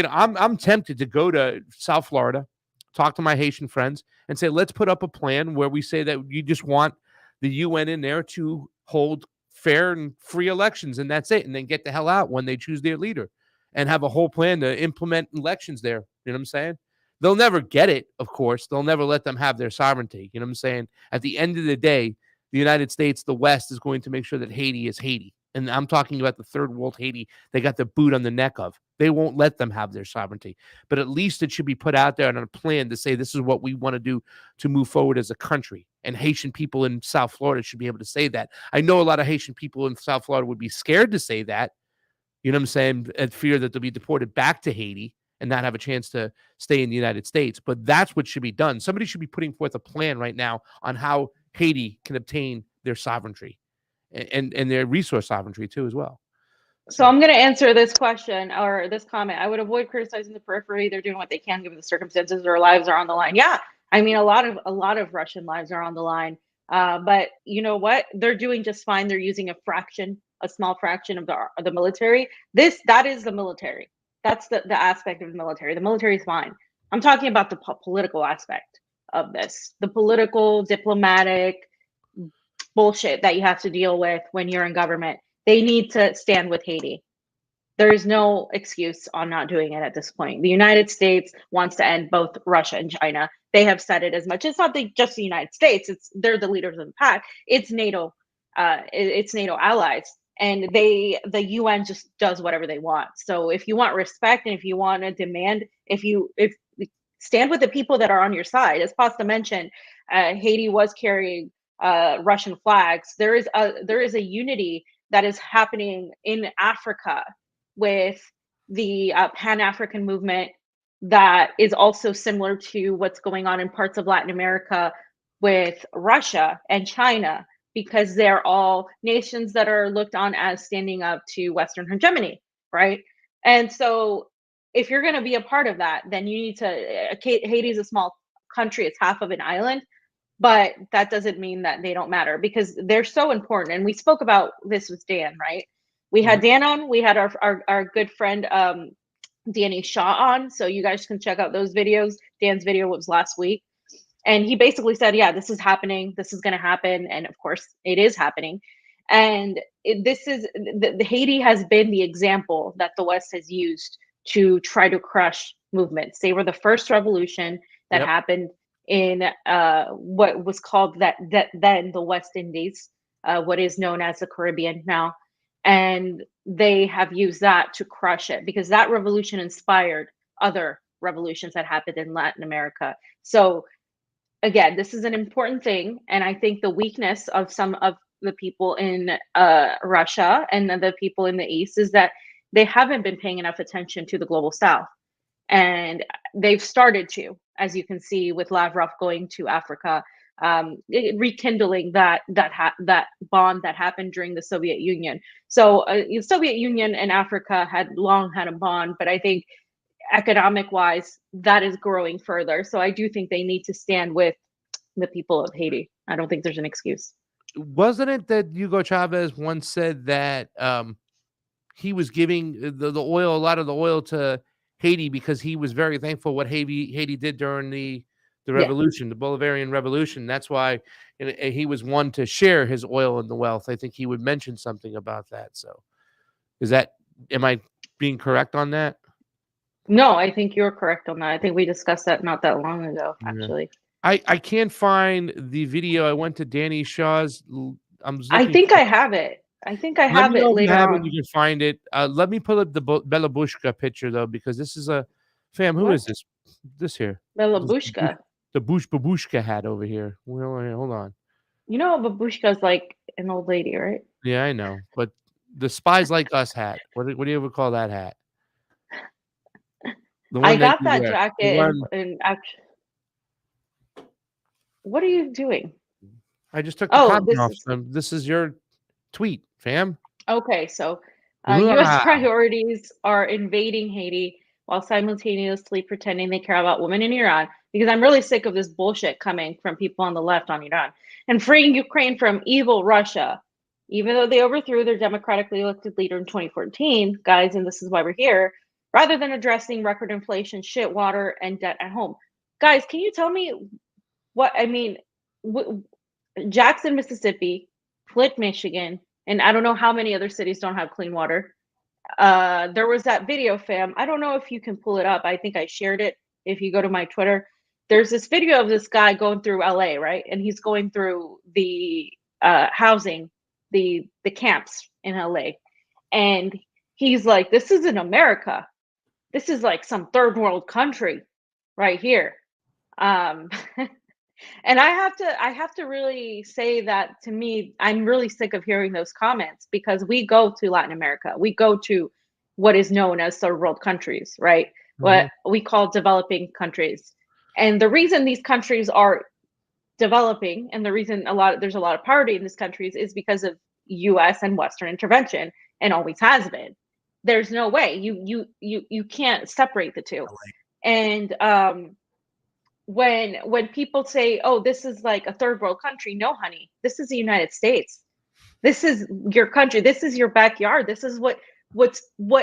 [SPEAKER 2] I'm tempted to go to South Florida, talk to my Haitian friends, and say, let's put up a plan where we say that you just want the UN in there to hold fair and free elections, and that's it. And then get the hell out when they choose their leader and have a whole plan to implement elections there. You know what I'm saying? They'll never get it, of course. They'll never let them have their sovereignty. You know what I'm saying? At the end of the day, the United States, the West, is going to make sure that Haiti is Haiti. And I'm talking about the third world Haiti they got the boot on the neck of. They won't let them have their sovereignty. But at least it should be put out there on a plan to say this is what we want to do to move forward as a country. And Haitian people in South Florida should be able to say that. I know a lot of Haitian people in South Florida would be scared to say that. You know what I'm saying? And fear that they'll be deported back to Haiti and not have a chance to stay in the United States. But that's what should be done. Somebody should be putting forth a plan right now on how Haiti can obtain their sovereignty and their resource sovereignty too as well.
[SPEAKER 1] So I'm going to answer this question or this comment. I would avoid criticizing the periphery. They're doing what they can given the circumstances. Their lives are on the line. Yeah, I mean, a lot of Russian lives are on the line. But you know what? They're doing just fine. They're using a small fraction of the military. That is the military. That's the aspect of the military. The military is fine. I'm talking about the political aspect of this, the political, diplomatic bullshit that you have to deal with when you're in government. They need to stand with Haiti. There is no excuse on not doing it at this point. The United States wants to end both Russia and China. They have said it as much. It's not just the United States. They're the leaders of the pack. It's NATO. It's NATO allies, and the UN just does whatever they want. So if you want respect and if you want to demand, if stand with the people that are on your side, as Pasta mentioned, Haiti was carrying Russian flags. There is a unity that is happening in Africa with the Pan-African movement that is also similar to what's going on in parts of Latin America with Russia and China, because they're all nations that are looked on as standing up to Western hegemony, right? And so if you're going to be a part of that, then you need to, Haiti is a small country, it's half of an island, but that doesn't mean that they don't matter because they're so important. And we spoke about this with Dan, right? We had Dan on, we had our good friend Danny Shaw on. So you guys can check out those videos. Dan's video was last week. And he basically said, yeah, this is happening. This is going to happen. And of course it is happening. And the Haiti has been the example that the West has used to try to crush movements. They were the first revolution that happened in what was called then the West Indies, what is known as the Caribbean now. And they have used that to crush it because that revolution inspired other revolutions that happened in Latin America. So again, this is an important thing. And I think the weakness of some of the people in Russia and the people in the East is that they haven't been paying enough attention to the global South. And they've started to, as you can see with Lavrov going to Africa, rekindling that bond that happened during the Soviet Union. So the Soviet Union and Africa had long had a bond, but I think economic wise, that is growing further. So I do think they need to stand with the people of Haiti. I don't think there's an excuse.
[SPEAKER 2] Wasn't it that Hugo Chavez once said that he was giving the oil, a lot of the oil to Haiti because he was very thankful what Haiti did during the revolution, the Bolivarian Revolution. That's why he was one to share his oil and the wealth. I think he would mention something about that. So am I being correct on that?
[SPEAKER 1] No, I think you're correct on that. I think we discussed that not that long ago, actually.
[SPEAKER 2] I can't find the video. I went to Danny Shaw's.
[SPEAKER 1] I think I have it. I think I have it later on.
[SPEAKER 2] You can find it. Let me pull up the Belabushka picture though, because this is a fam. Who is this? This here.
[SPEAKER 1] Belabushka.
[SPEAKER 2] The babushka hat over here. Well, hold on.
[SPEAKER 1] You know, babushka is like an old lady, right?
[SPEAKER 2] Yeah, I know. But the Spies Like Us hat. What do you ever call that hat?
[SPEAKER 1] I got that jacket and actually. What are you doing?
[SPEAKER 2] I just took the comment off. This is your tweet, fam.
[SPEAKER 1] Okay, so U.S. priorities are invading Haiti while simultaneously pretending they care about women in Iran, because I'm really sick of this bullshit coming from people on the left on Iran, and freeing Ukraine from evil Russia, even though they overthrew their democratically elected leader in 2014, guys, and this is why we're here, rather than addressing record inflation, shit, water, and debt at home. Guys, can you tell me Jackson, Mississippi, Flint, Michigan, and I don't know how many other cities don't have clean water. There was that video, fam. I don't know if you can pull it up. I think I shared it. If you go to my Twitter, there's this video of this guy going through LA, right? And he's going through the housing, the camps in LA. And he's like, this isn't America. This is like some third world country right here. And I have to really say that, to me, I'm really sick of hearing those comments, because we go to Latin America. We go to what is known as third world countries, right? Mm-hmm. What we call developing countries. And the reason these countries are developing, and the reason there's a lot of poverty in these countries, is because of US and Western intervention, and always has been. There's no way. You can't separate the two. And when people say, oh, this is like a third world country, no, honey, this is the United States. This is your country. This is your backyard. This is what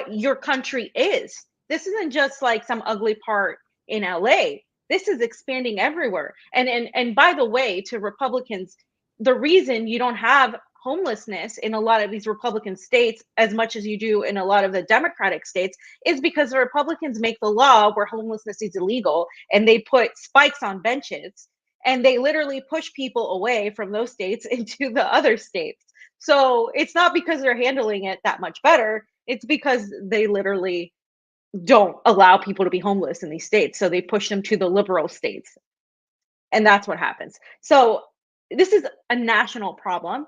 [SPEAKER 1] your country is. This isn't just like some ugly part in LA. This is expanding everywhere. And by the way, to Republicans, the reason you don't have homelessness in a lot of these Republican states as much as you do in a lot of the Democratic states is because the Republicans make the law where homelessness is illegal, and they put spikes on benches, and they literally push people away from those states into the other states. So it's not because they're handling it that much better. It's because they literally don't allow people to be homeless in these states. So they push them to the liberal states. And that's what happens. So this is a national problem.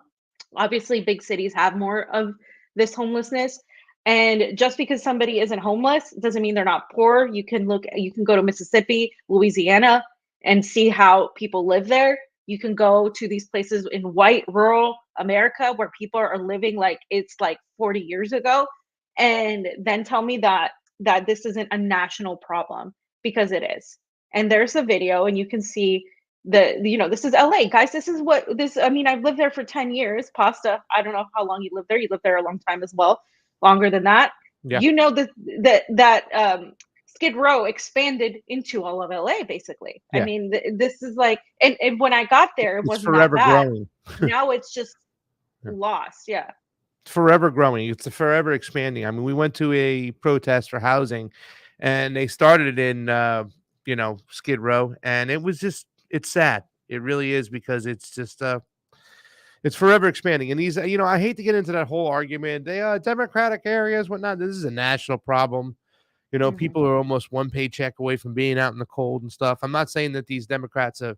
[SPEAKER 1] Obviously, big cities have more of this homelessness. And just because somebody isn't homeless doesn't mean they're not poor. You can go to Mississippi, Louisiana, and see how people live there. You can go to these places in white rural America where people are living like it's like 40 years ago, and then tell me that this isn't a national problem, because it is. And there's a video, and you can see this is LA, guys. I've lived there for 10 years. Pasta, I don't know how long you lived there. You lived there a long time as well, longer than that. Yeah. That Skid Row expanded into all of LA, basically. Yeah. I mean, this is like, and when I got there, it wasn't forever that bad. Growing. Now it's just lost. Yeah.
[SPEAKER 2] It's forever growing. It's forever expanding. I mean, we went to a protest for housing, and they started in, Skid Row, and it was just, it's sad. It really is, because it's just it's forever expanding. And these, I hate to get into that whole argument. They are Democratic areas, whatnot. This is a national problem. Mm-hmm. People are almost one paycheck away from being out in the cold and stuff. I'm not saying that these Democrats have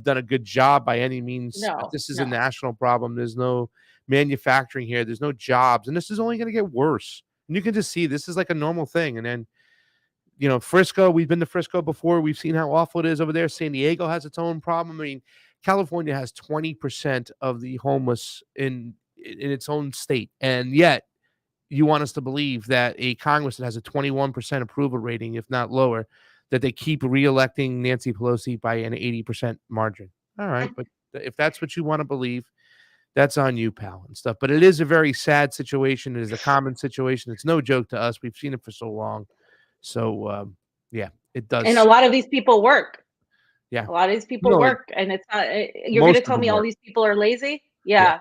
[SPEAKER 2] done a good job by any means. No, this is a national problem. There's no manufacturing here. There's no jobs. And this is only going to get worse. And you can just see this is like a normal thing. And then, Frisco, we've been to Frisco before. We've seen how awful it is over there. San Diego has its own problem. I mean, California has 20% of the homeless in its own state. And yet you want us to believe that a Congress that has a 21% approval rating, if not lower, that they keep reelecting Nancy Pelosi by an 80% margin. All right. But if that's what you want to believe, that's on you, pal, and stuff. But it is a very sad situation. It is a common situation. It's no joke to us. We've seen it for so long. So yeah, it does.
[SPEAKER 1] And a lot of these people work.
[SPEAKER 2] Yeah,
[SPEAKER 1] A lot of these people work, and it's not. You're going to tell me all these people are lazy? Yeah,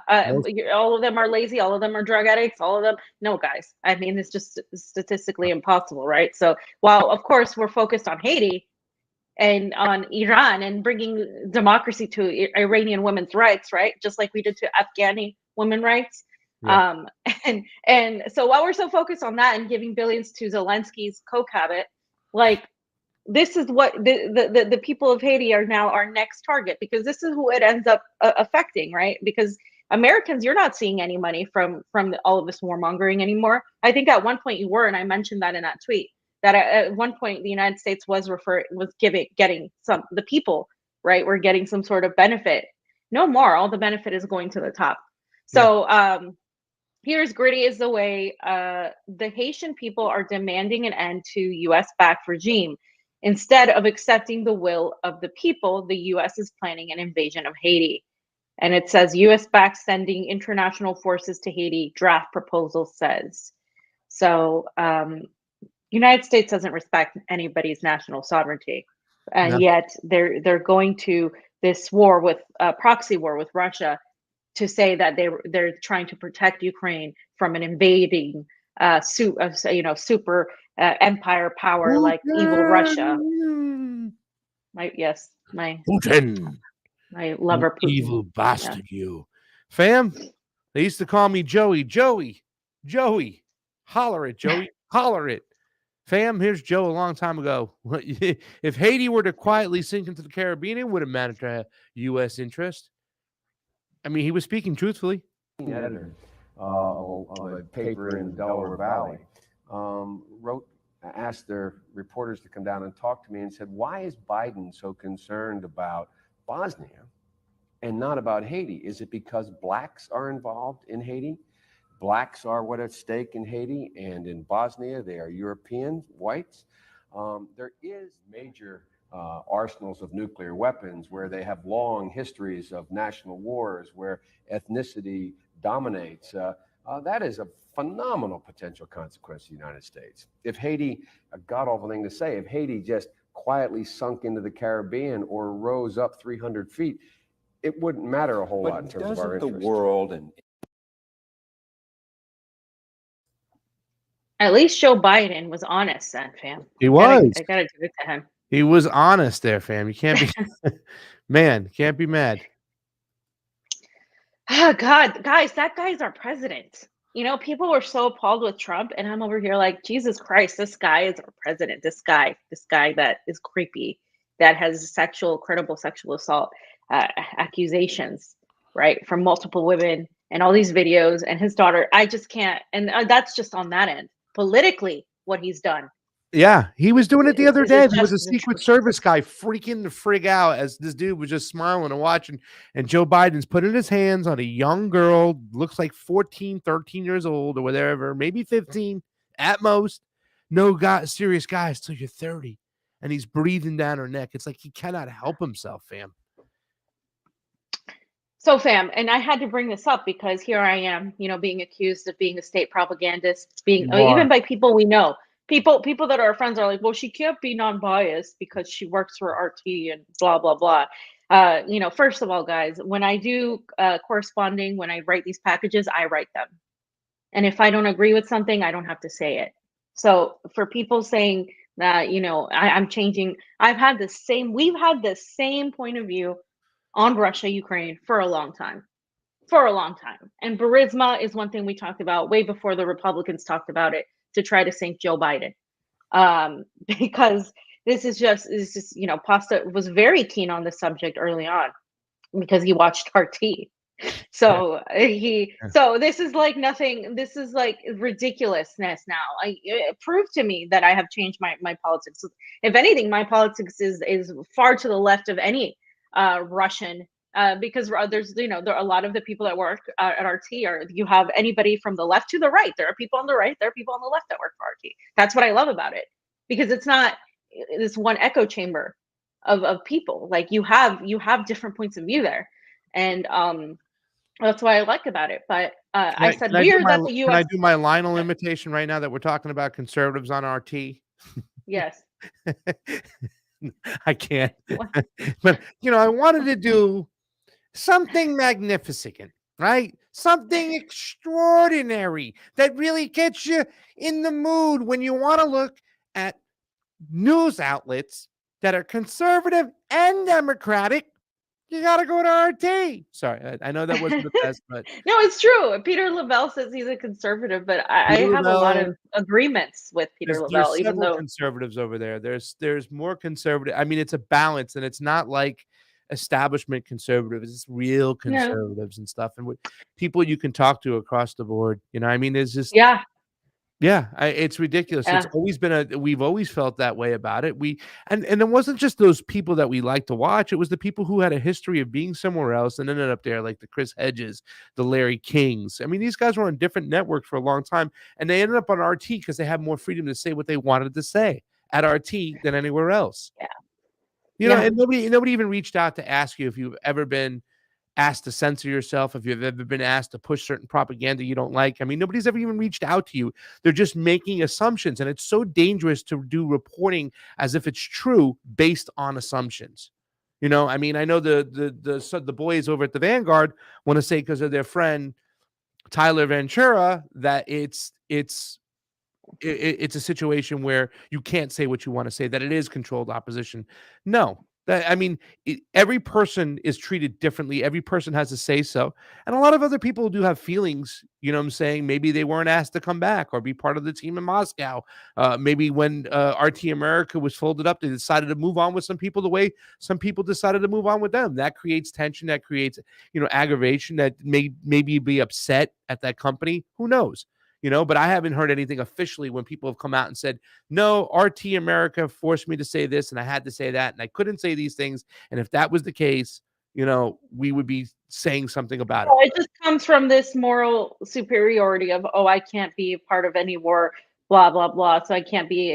[SPEAKER 1] all of them are lazy. All of them are drug addicts. All of them. No, guys. I mean, it's just statistically impossible, right? So, while of course we're focused on Haiti and on Iran and bringing democracy to Iranian women's rights, right? Just like we did to Afghani women's rights.
[SPEAKER 2] Yeah.
[SPEAKER 1] And so while we're so focused on that and giving billions to Zelensky's coke habit, like, this is what the people of Haiti are now our next target, because this is who it ends up affecting, right? Because Americans, you're not seeing any money from all of this warmongering anymore. I think at one point you were, and I mentioned that in that tweet, that at one point the United States was getting some, the people, right, were getting some sort of benefit. No more. All the benefit is going to the top. So here's gritty is the way. The Haitian people are demanding an end to U.S.-backed regime. Instead of accepting the will of the people, the U.S. is planning an invasion of Haiti. And it says U.S.-backed sending international forces to Haiti, draft proposal says. So United States doesn't respect anybody's national sovereignty. And yet they're going to this war with proxy war with Russia to say that they're trying to protect Ukraine from an invading super empire power like evil Russia. My
[SPEAKER 2] Putin,
[SPEAKER 1] my lover Putin.
[SPEAKER 2] Evil bastard, you. Fam, they used to call me Joey. Joey. Holler it, Joey. Holler it. Fam, here's Joe a long time ago. If Haiti were to quietly sink into the Caribbean, it wouldn't matter to U.S. interest. I mean, he was speaking truthfully.
[SPEAKER 4] Editor of a paper in Delaware Valley asked their reporters to come down and talk to me and said, why is Biden so concerned about Bosnia and not about Haiti? Is it because blacks are involved in Haiti? Blacks are what at stake in Haiti, and in Bosnia, they are European whites. There is major arsenals of nuclear weapons where they have long histories of national wars, where ethnicity dominates. That is a phenomenal potential consequence of the United States. If Haiti, a god-awful thing to say, if Haiti just quietly sunk into the Caribbean or rose up 300 feet, it wouldn't matter a whole lot in terms of our interest.
[SPEAKER 5] The world and
[SPEAKER 1] at least Joe Biden was honest then, fam.
[SPEAKER 2] He was.
[SPEAKER 1] I gotta give it to him.
[SPEAKER 2] He was honest there, fam. You can't be can't be mad.
[SPEAKER 1] Oh God, guys, that guy's our president. You know, people were so appalled with Trump, and I'm over here like, Jesus Christ, this guy is our president. This guy that is creepy, that has credible sexual assault accusations, right, from multiple women, and all these videos, and his daughter. I just can't, and that's just on that end. Politically, what he's done.
[SPEAKER 2] Yeah, he was doing it the other day. There was a Secret Service guy freaking the frig out as this dude was just smiling and watching. And Joe Biden's putting his hands on a young girl, looks like 14, 13 years old or whatever, maybe 15 at most. No serious guys till you're 30. And he's breathing down her neck. It's like he cannot help himself, fam.
[SPEAKER 1] So, fam, and I had to bring this up because here I am, being accused of being a state propagandist, even by people we know. People that are our friends are like, well, she can't be non-biased because she works for RT and blah, blah, blah. First of all, guys, when I do corresponding, when I write these packages, I write them. And if I don't agree with something, I don't have to say it. So for people saying that, I'm changing, we've had the same point of view on Russia, Ukraine for a long time. And Burisma is one thing we talked about way before the Republicans talked about it, to try to sink Joe Biden. Because this is just, Pasta was very keen on the subject early on because he watched RT. So so this is like nothing, this is like ridiculousness now. Prove to me that I have changed my politics. If anything, my politics is far to the left of any Russian, because there's, there are a lot of the people that work at RT you have anybody from the left to the right. There are people on the right, there are people on the left that work for RT. That's what I love about it, because it's not this one echo chamber of people. Like you have different points of view there. And That's what I like about it. But I said
[SPEAKER 2] Can I do
[SPEAKER 1] weird
[SPEAKER 2] my
[SPEAKER 1] that the
[SPEAKER 2] can I
[SPEAKER 1] U.S.
[SPEAKER 2] do my Lionel imitation right now that we're talking about conservatives on RT?
[SPEAKER 1] Yes.
[SPEAKER 2] I can't.
[SPEAKER 1] What?
[SPEAKER 2] But I wanted to do something magnificent, right? Something extraordinary that really gets you in the mood when you want to look at news outlets that are conservative and democratic. You got to go to RT. Sorry, I know that wasn't the best, but
[SPEAKER 1] No, it's true. Peter Lavelle says he's a conservative, but I
[SPEAKER 2] Peter
[SPEAKER 1] have a lot of
[SPEAKER 2] Lavelle.
[SPEAKER 1] agreements with Peter
[SPEAKER 2] There's
[SPEAKER 1] Lavelle, even
[SPEAKER 2] several
[SPEAKER 1] though
[SPEAKER 2] conservatives over there. There's more conservative. I mean, it's a balance, and it's not like establishment conservatives. It's real
[SPEAKER 1] no,
[SPEAKER 2] conservatives and stuff, and people you can talk to across the board. I mean, there's just
[SPEAKER 1] yeah,
[SPEAKER 2] yeah, it's ridiculous. It's
[SPEAKER 1] yeah,
[SPEAKER 2] always been we've always felt that way about it. And it wasn't just those people that we like to watch. It was the people who had a history of being somewhere else and ended up there, like the Chris Hedges, the Larry Kings. I mean, these guys were on different networks for a long time, and they ended up on RT because they had more freedom to say what they wanted to say at RT than anywhere else.
[SPEAKER 1] yeah,
[SPEAKER 2] And
[SPEAKER 1] yeah.
[SPEAKER 2] nobody even reached out to ask you if you've ever been asked to censor yourself, if you've ever been asked to push certain propaganda you don't like. I mean, nobody's ever even reached out to you. They're just making assumptions, and it's so dangerous to do reporting as if it's true based on assumptions. I mean, I know the boys over at the Vanguard want to say because of their friend Tyler Ventura that it's a situation where you can't say what you want to say, that it is controlled opposition. No, I mean, every person is treated differently. Every person has a say so. And a lot of other people do have feelings, what I'm saying? Maybe they weren't asked to come back or be part of the team in Moscow. Maybe when RT America was folded up, they decided to move on with some people the way some people decided to move on with them. That creates tension. That creates, aggravation that maybe be upset at that company. Who knows? But I haven't heard anything officially when people have come out and said, no, RT America forced me to say this and I had to say that and I couldn't say these things. And if that was the case, we would be saying something about it.
[SPEAKER 1] Well, it just comes from this moral superiority of, oh, I can't be a part of any war, blah blah blah. So I can't be,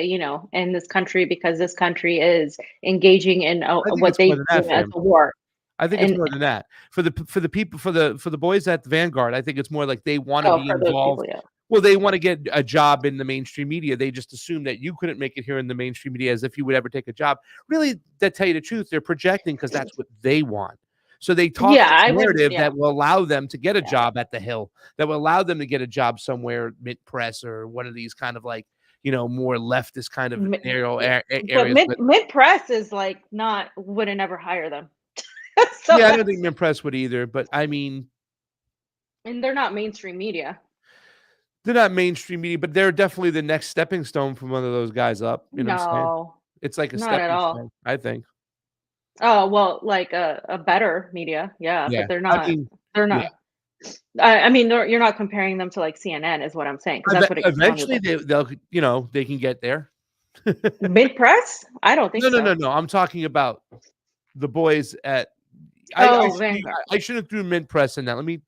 [SPEAKER 1] in this country because this country is engaging in
[SPEAKER 2] I think
[SPEAKER 1] what
[SPEAKER 2] it's more
[SPEAKER 1] they
[SPEAKER 2] than
[SPEAKER 1] see
[SPEAKER 2] that,
[SPEAKER 1] as
[SPEAKER 2] fam.
[SPEAKER 1] a war.
[SPEAKER 2] I think it's
[SPEAKER 1] And
[SPEAKER 2] more than that. For the people, for the boys at the Vanguard, I think it's more like they want to
[SPEAKER 1] oh,
[SPEAKER 2] be
[SPEAKER 1] for those people,
[SPEAKER 2] involved.
[SPEAKER 1] yeah.
[SPEAKER 2] Well, they want to get a job in the mainstream media. They just assume that you couldn't make it here in the mainstream media as if you would ever take a job. Really, to tell you the truth, they're projecting because that's what they want. So they talk
[SPEAKER 1] Yeah,
[SPEAKER 2] this
[SPEAKER 1] I would.
[SPEAKER 2] narrative
[SPEAKER 1] Yeah,
[SPEAKER 2] that will allow them to get a
[SPEAKER 1] yeah.
[SPEAKER 2] job at the Hill, that will allow them to get a job somewhere, Mint Press or one of these kind of like, more leftist kind of narrow
[SPEAKER 1] Yeah. But
[SPEAKER 2] areas.
[SPEAKER 1] mid press is like not wouldn't ever hire them. So
[SPEAKER 2] Yeah, I don't think Mint Press would either. But I mean,
[SPEAKER 1] and they're not mainstream media.
[SPEAKER 2] they're not mainstream media, but they're definitely the next stepping stone from one of those guys up. You know what I'm saying?
[SPEAKER 1] No,
[SPEAKER 2] It's like a
[SPEAKER 1] not at
[SPEAKER 2] stepping
[SPEAKER 1] all.
[SPEAKER 2] stone, I think.
[SPEAKER 1] Oh, well, like a better media, yeah,
[SPEAKER 2] Yeah.
[SPEAKER 1] but they're
[SPEAKER 2] I
[SPEAKER 1] not.
[SPEAKER 2] mean,
[SPEAKER 1] They're
[SPEAKER 2] yeah.
[SPEAKER 1] not. I mean, you're not comparing them to like CNN, is what I'm saying, because that's what it sounded
[SPEAKER 2] Eventually
[SPEAKER 1] like.
[SPEAKER 2] they'll they can get there.
[SPEAKER 1] Mid press? I don't think so.
[SPEAKER 2] No. I'm talking about the boys at
[SPEAKER 1] Oh, Vanguard.
[SPEAKER 2] I shouldn't threw Mint Press in that. Let me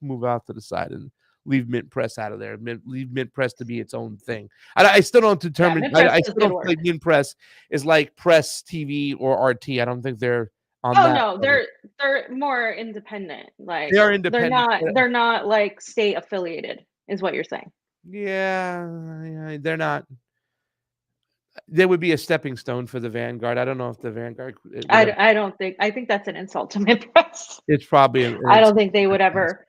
[SPEAKER 2] move out to the side and leave Mint Press out of there. Leave Mint Press to be its own thing. I still don't
[SPEAKER 1] Yeah,
[SPEAKER 2] determine.
[SPEAKER 1] mid press
[SPEAKER 2] I
[SPEAKER 1] does
[SPEAKER 2] still
[SPEAKER 1] good
[SPEAKER 2] don't
[SPEAKER 1] work.
[SPEAKER 2] think Mint Press is like Press TV or RT. I don't think they're on
[SPEAKER 1] Oh
[SPEAKER 2] that
[SPEAKER 1] no,
[SPEAKER 2] level.
[SPEAKER 1] they're more independent. Like
[SPEAKER 2] They are independent.
[SPEAKER 1] they're not like state affiliated, is what you're saying.
[SPEAKER 2] Yeah, they're not. There would be a stepping stone for the Vanguard. I don't know if the Vanguard would ever.
[SPEAKER 1] I don't think. I think that's an insult to mid press.
[SPEAKER 2] It's probably
[SPEAKER 1] I don't think they would ever.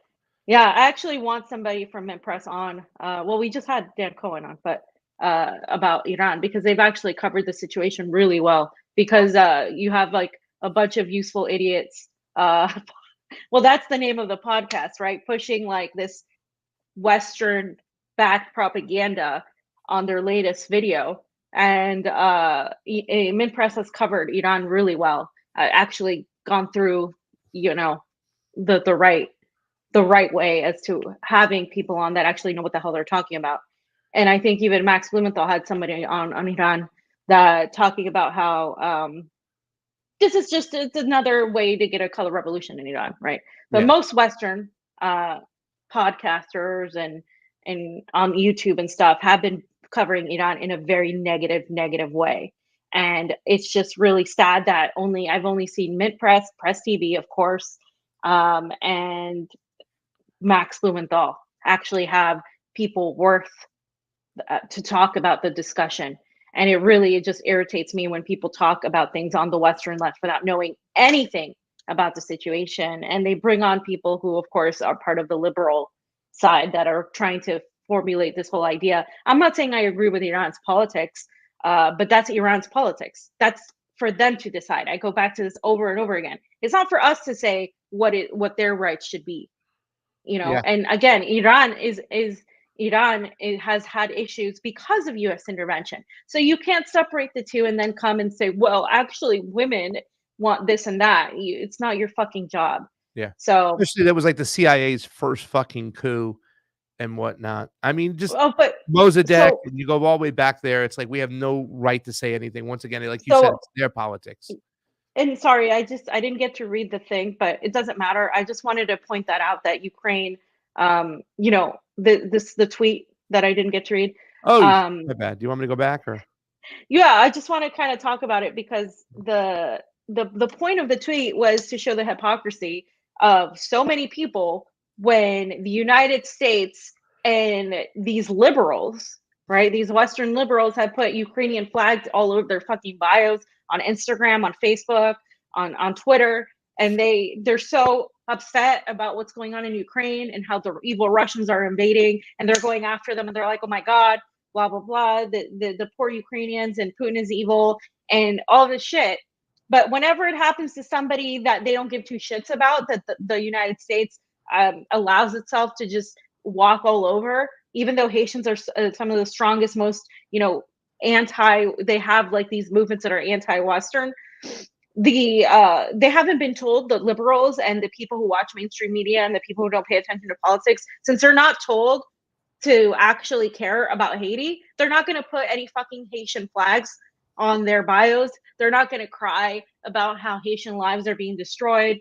[SPEAKER 1] Yeah, I actually want somebody from Mint Press on. Well, we just had Dan Cohen on, but about Iran, because they've actually covered the situation really well. Because you have like a bunch of useful idiots. Well, that's the name of the podcast, right? Pushing like this Western backed propaganda on their latest video, and Mint Press has covered Iran really well. Actually, gone through, the right way as to having people on that actually know what the hell they're talking about. And I think even Max Blumenthal had somebody on Iran that talking about how this is just it's another way to get a color revolution in Iran, right? But
[SPEAKER 2] Yeah.
[SPEAKER 1] most Western podcasters and on YouTube and stuff have been covering Iran in a very negative way. And it's just really sad that I've only seen Mint Press, Press TV, of course, and Max Blumenthal actually have people worth to talk about the discussion. And it just irritates me when people talk about things on the Western left without knowing anything about the situation. And they bring on people who, of course, are part of the liberal side that are trying to formulate this whole idea. I'm not saying I agree with Iran's politics, but that's Iran's politics. That's for them to decide. I go back to this over and over again. It's not for us to say what their rights should be, you know.
[SPEAKER 2] Yeah.
[SPEAKER 1] And again, Iran has had issues because of U.S. intervention. So you can't separate the two and then come and say, well, actually, women want this and that. It's not your fucking job.
[SPEAKER 2] Yeah.
[SPEAKER 1] So
[SPEAKER 2] Especially that was like the CIA's first fucking coup and whatnot. I mean, just
[SPEAKER 1] but
[SPEAKER 2] Mossadegh,
[SPEAKER 1] so-
[SPEAKER 2] and you go all the way back there. It's like we have no right to say anything. Once again, like you
[SPEAKER 1] So-
[SPEAKER 2] said, it's their politics.
[SPEAKER 1] And sorry, I didn't get to read the thing, but it doesn't matter. I just wanted to point that out, that Ukraine, you know, the tweet that I didn't get to read.
[SPEAKER 2] Oh, my bad. Do you want me to go back or?
[SPEAKER 1] Yeah, I just want to kind of talk about it because the point of the tweet was to show the hypocrisy of so many people when the United States and these liberals, right? These Western liberals have put Ukrainian flags all over their fucking bios on Instagram, on Facebook, on Twitter, and they're so upset about what's going on in Ukraine and how the evil Russians are invading and they're going after them and they're like, oh my God, blah blah blah, the poor Ukrainians and Putin is evil and all this shit. But whenever it happens to somebody that they don't give two shits about, that the United States allows itself to just walk all over, even though Haitians are some of the strongest, most, you know, they have like these movements that are anti-Western. They haven't been told, the liberals and the people who watch mainstream media and the people who don't pay attention to politics, since they're not told to actually care about Haiti, they're not going to put any fucking Haitian flags on their bios. They're not going to cry about how Haitian lives are being destroyed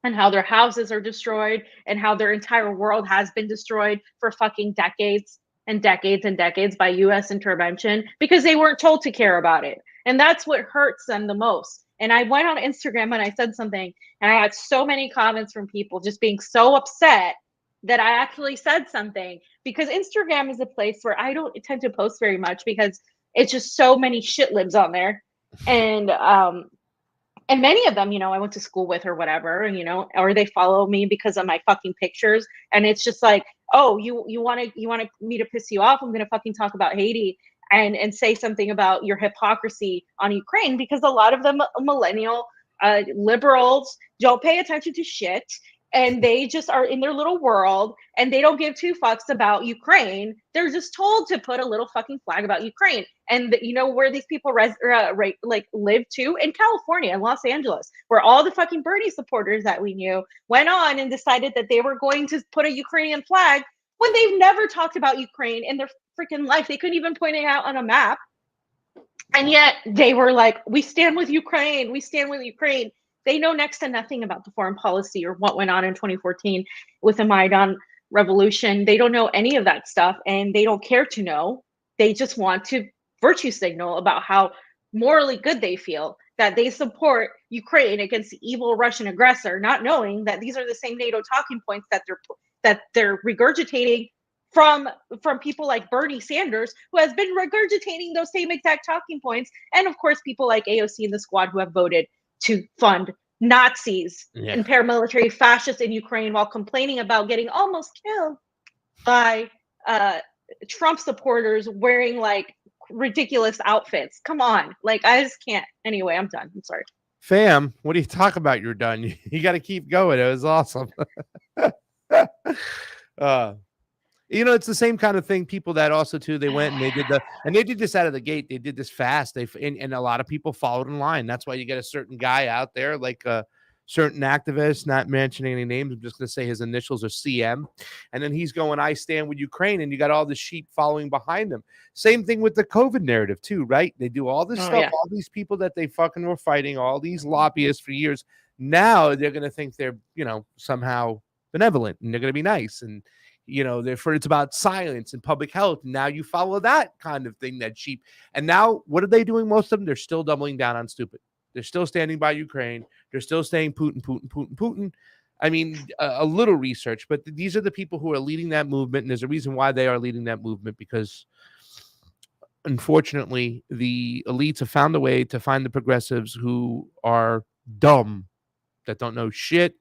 [SPEAKER 1] and how their houses are destroyed and how their entire world has been destroyed for fucking decades and decades and decades by US intervention, because they weren't told to care about it. And that's what hurts them the most. And I went on Instagram and I said something, and I had so many comments from people just being so upset that I actually said something, because Instagram is a place where I don't tend to post very much because it's just so many shit libs on there. And many of them, you know, I went to school with or whatever, you know, or they follow me because of my fucking pictures. And it's just like, oh, you want me to piss you off? I'm going to fucking talk about Haiti and say something about your hypocrisy on Ukraine, because a lot of the millennial liberals don't pay attention to shit. And they just are in their little world and they don't give two fucks about Ukraine. They're just told to put a little fucking flag about Ukraine. And you know where these people live too? In California, in Los Angeles, where all the fucking Bernie supporters that we knew went on and decided that they were going to put a Ukrainian flag when they've never talked about Ukraine in their freaking life. They couldn't even point it out on a map. And yet they were like, we stand with Ukraine. We stand with Ukraine. They know next to nothing about the foreign policy or what went on in 2014 with the Maidan revolution. They don't know any of that stuff, and they don't care to know. They just want to virtue signal about how morally good they feel, that they support Ukraine against the evil Russian aggressor, not knowing that these are the same NATO talking points that they're regurgitating from people like Bernie Sanders, who has been regurgitating those same exact talking points, and of course people like AOC and the Squad, who have voted to fund Nazis and paramilitary fascists in Ukraine while complaining about getting almost killed by Trump supporters wearing like ridiculous outfits. Come on. Like, I just can't. Anyway, I'm done. I'm sorry.
[SPEAKER 2] Fam, what are you talking about? You're done. You got to keep going. It was awesome. You know, it's the same kind of thing. People that also too, they went and they did this out of the gate. They did this fast. And a lot of people followed in line. That's why you get a certain guy out there, like a certain activist, not mentioning any names. I'm just going to say his initials are CM. And then he's going, I stand with Ukraine. And you got all the sheep following behind them. Same thing with the COVID narrative too, right? They do all this stuff,
[SPEAKER 1] yeah.
[SPEAKER 2] all these people that they fucking were fighting, all these lobbyists for years. Now they're going to think they're, you know, somehow benevolent and they're going to be nice. And, you know, therefore it's about science and public health. Now you follow that kind of thing, that sheep. And now what are they doing? Most of them, they're still doubling down on stupid. They're still standing by Ukraine. They're still saying Putin, Putin, Putin, Putin. I mean, a little research, but these are the people who are leading that movement. And there's a reason why they are leading that movement, because unfortunately, the elites have found a way to find the progressives who are dumb, that don't know shit,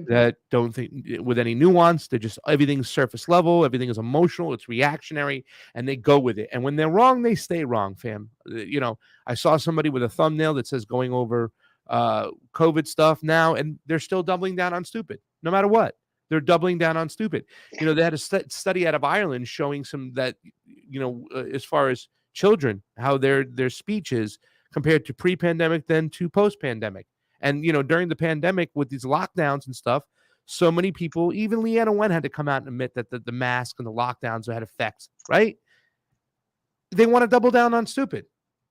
[SPEAKER 2] that don't think with any nuance. They're just, everything's surface level, everything is emotional, it's reactionary, and they go with it. And when they're wrong, they stay wrong, fam. You know, I saw somebody with a thumbnail that says going over COVID stuff now, and they're still doubling down on stupid, no matter what. They're doubling down on stupid. You know, they had a study out of Ireland showing some that, you know, as far as children, how their speech is compared to pre-pandemic than to post-pandemic. And, you know, during the pandemic with these lockdowns and stuff, so many people, even Leanna Wen had to come out and admit that the mask and the lockdowns had effects, right? They want to double down on stupid.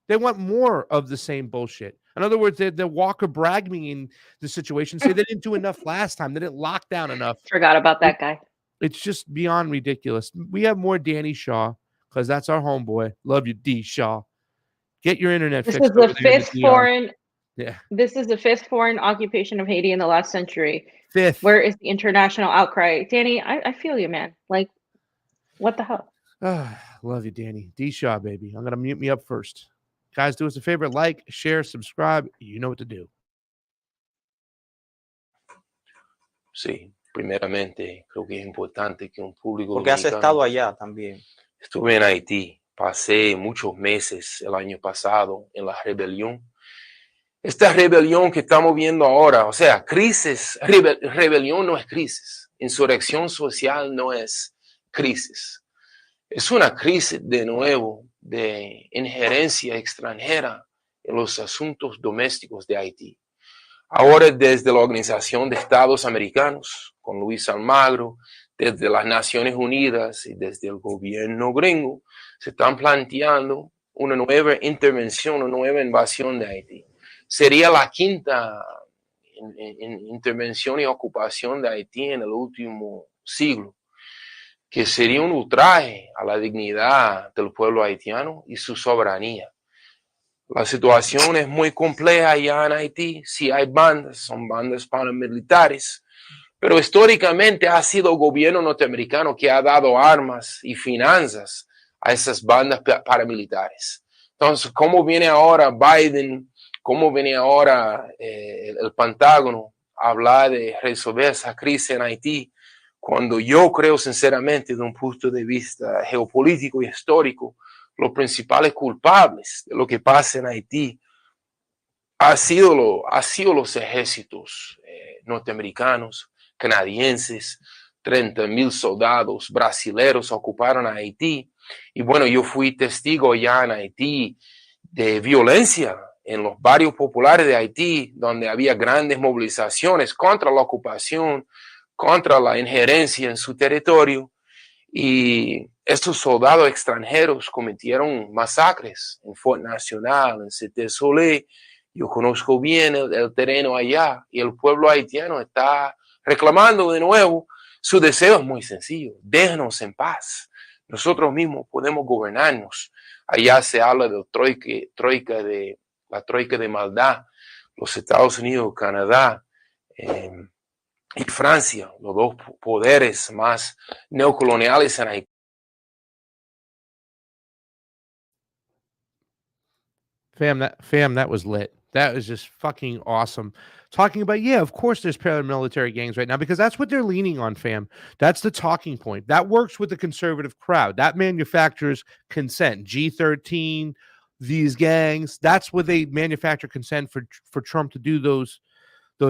[SPEAKER 2] They want more of the same bullshit. In other words, they're Walker Bragging the situation, say they didn't do enough last time. They didn't lock down enough.
[SPEAKER 1] Forgot about that guy.
[SPEAKER 2] It's just beyond ridiculous. We have more Danny Shaw, because that's our homeboy. Love you, D. Shaw. Get your internet
[SPEAKER 1] This
[SPEAKER 2] fixed.
[SPEAKER 1] is the fifth foreign.
[SPEAKER 2] Yeah.
[SPEAKER 1] This is the fifth foreign occupation of Haiti in the last century.
[SPEAKER 2] Fifth.
[SPEAKER 1] Where is the international outcry? Danny, I feel you, man. Like, what the hell?
[SPEAKER 2] Love you, Danny. D. Shaw, baby. I'm going to mute me up first. Guys, do us a favor. Like, share, subscribe. You know what to do.
[SPEAKER 5] Sí, primeramente creo que es importante que un público
[SPEAKER 6] Porque has
[SPEAKER 5] dominicano.
[SPEAKER 6] estado allá también.
[SPEAKER 5] Estuve en Haití, pasé muchos meses el año pasado en la rebelión. Esta rebelión que estamos viendo ahora, o sea, crisis, rebelión no es crisis, insurrección social no es crisis. Es una crisis de nuevo de injerencia extranjera en los asuntos domésticos de Haití. Ahora desde la Organización de Estados Americanos, con Luis Almagro, desde las Naciones Unidas y desde el gobierno gringo, se están planteando una nueva intervención, una nueva invasión de Haití. Sería la quinta intervención y ocupación de Haití en el último siglo, que sería un ultraje a la dignidad del pueblo haitiano y su soberanía. La situación es muy compleja allá en Haití. Sí hay bandas, son bandas paramilitares, pero históricamente ha sido el gobierno norteamericano que ha dado armas y finanzas a esas bandas paramilitares. Entonces, ¿cómo viene ahora Biden? ¿Cómo viene ahora el Pentágono a hablar de resolver esa crisis en Haití? Cuando yo creo sinceramente, de un punto de vista geopolítico y histórico, los principales culpables de lo que pasa en Haití ha sido los ejércitos norteamericanos, canadienses. 30,000 soldados brasileños ocuparon a Haití. Y bueno, yo fui testigo ya en Haití de violencia en los barrios populares de Haití, donde había grandes movilizaciones contra la ocupación, contra la injerencia en su territorio. Y estos soldados extranjeros cometieron masacres en Fort Nacional, en Cité Soleil. Yo conozco bien el terreno allá, y el pueblo haitiano está reclamando de nuevo. Su deseo es muy sencillo: déjenos en paz. Nosotros mismos podemos gobernarnos. Allá se habla de la troika de maldad, los Estados Unidos, Canadá y Francia, los dos poderes más neocoloniales en Haití.
[SPEAKER 2] Fam, that was lit. That was just fucking awesome. Talking about, yeah, of course there's paramilitary gangs right now, because that's what they're leaning on, fam. That's the talking point. That works with the conservative crowd. That manufactures consent. G13, these gangs, that's what they manufacture consent for Trump to do those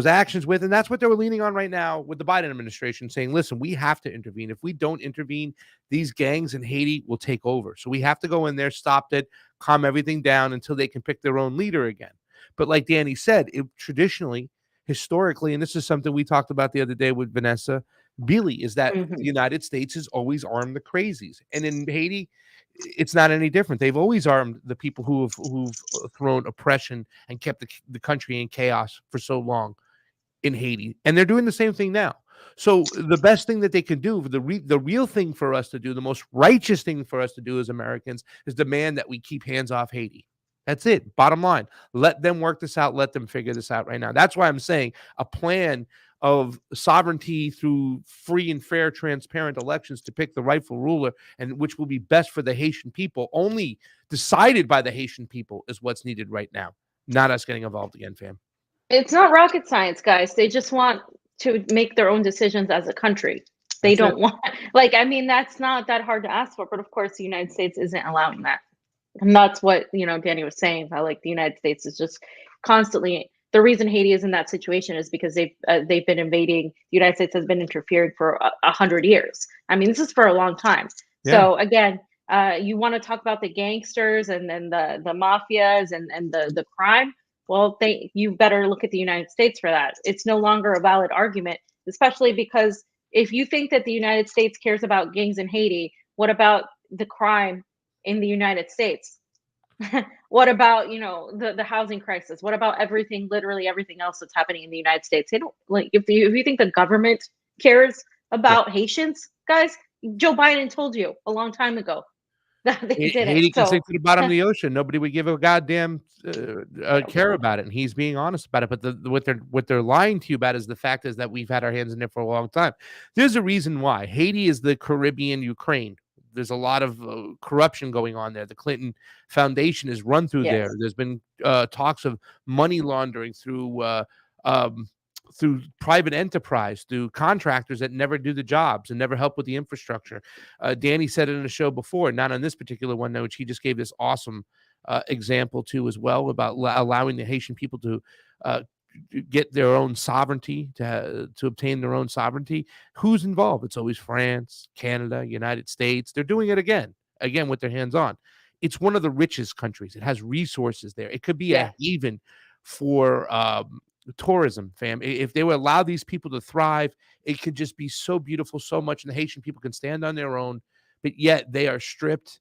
[SPEAKER 2] actions with. And that's what they were leaning on right now with the Biden administration, saying, listen, we have to intervene. If we don't intervene, these gangs in Haiti will take over. So we have to go in there, stop it, calm everything down until they can pick their own leader again. But like Danny said, traditionally, historically, and this is something we talked about the other day with Vanessa Beeley, is that the United States has always armed the crazies. And in Haiti, it's not any different. They've always armed the people who've thrown oppression and kept the country in chaos for so long in Haiti. And they're doing the same thing now. So the best thing that they can do, the real thing for us to do, the most righteous thing for us to do as Americans, is demand that we keep hands off Haiti. That's it. Bottom line. Let them work this out. Let them figure this out right now. That's why I'm saying a plan of sovereignty through free and fair, transparent elections to pick the rightful ruler, and which will be best for the Haitian people, only decided by the Haitian people, is what's needed right now. Not us getting involved again, fam.
[SPEAKER 1] It's not rocket science, guys. They just want to make their own decisions as a country. They
[SPEAKER 2] That's
[SPEAKER 1] don't want, like, I mean, that's not that hard to ask for, but of course, the United States isn't allowing that. And that's what, you know, Danny was saying, how like the United States is just constantly, the reason Haiti is in that situation is because they've been invading. The United States has been interfering for 100 years. I mean, this is for a long time.
[SPEAKER 2] Yeah.
[SPEAKER 1] So again, you want to talk about the gangsters and then the mafias and the crime. Well, you better look at the United States for that. It's no longer a valid argument, especially because if you think that the United States cares about gangs in Haiti, what about the crime in the United States? What about, you know, the housing crisis? What about everything, literally everything else that's happening in the United States? They don't, like, if you think the government cares about Haitians, guys, Joe Biden told you a long time ago that they didn't.
[SPEAKER 2] Haiti can
[SPEAKER 1] So
[SPEAKER 2] sink to the bottom of the ocean. Nobody would give a goddamn care about it, and he's being honest about it. But what they're lying to you about is the fact is that we've had our hands in it for a long time. There's a reason why. Haiti is the Caribbean Ukraine. There's a lot of corruption going on there. The Clinton Foundation is run through there. There's been talks of money laundering through private enterprise, through contractors that never do the jobs and never help with the infrastructure. Danny said it in a show before, not on this particular one, which he just gave this awesome example too as well, about allowing the Haitian people to get their own sovereignty, to obtain their own sovereignty. Who's involved? It's always France, Canada, United States. They're doing it again with their hands on. It's one of the richest countries. It has resources there. It could be a haven for tourism, fam. If they would allow these people to thrive, it could just be so beautiful, so much, and the Haitian people can stand on their own, but yet they are stripped,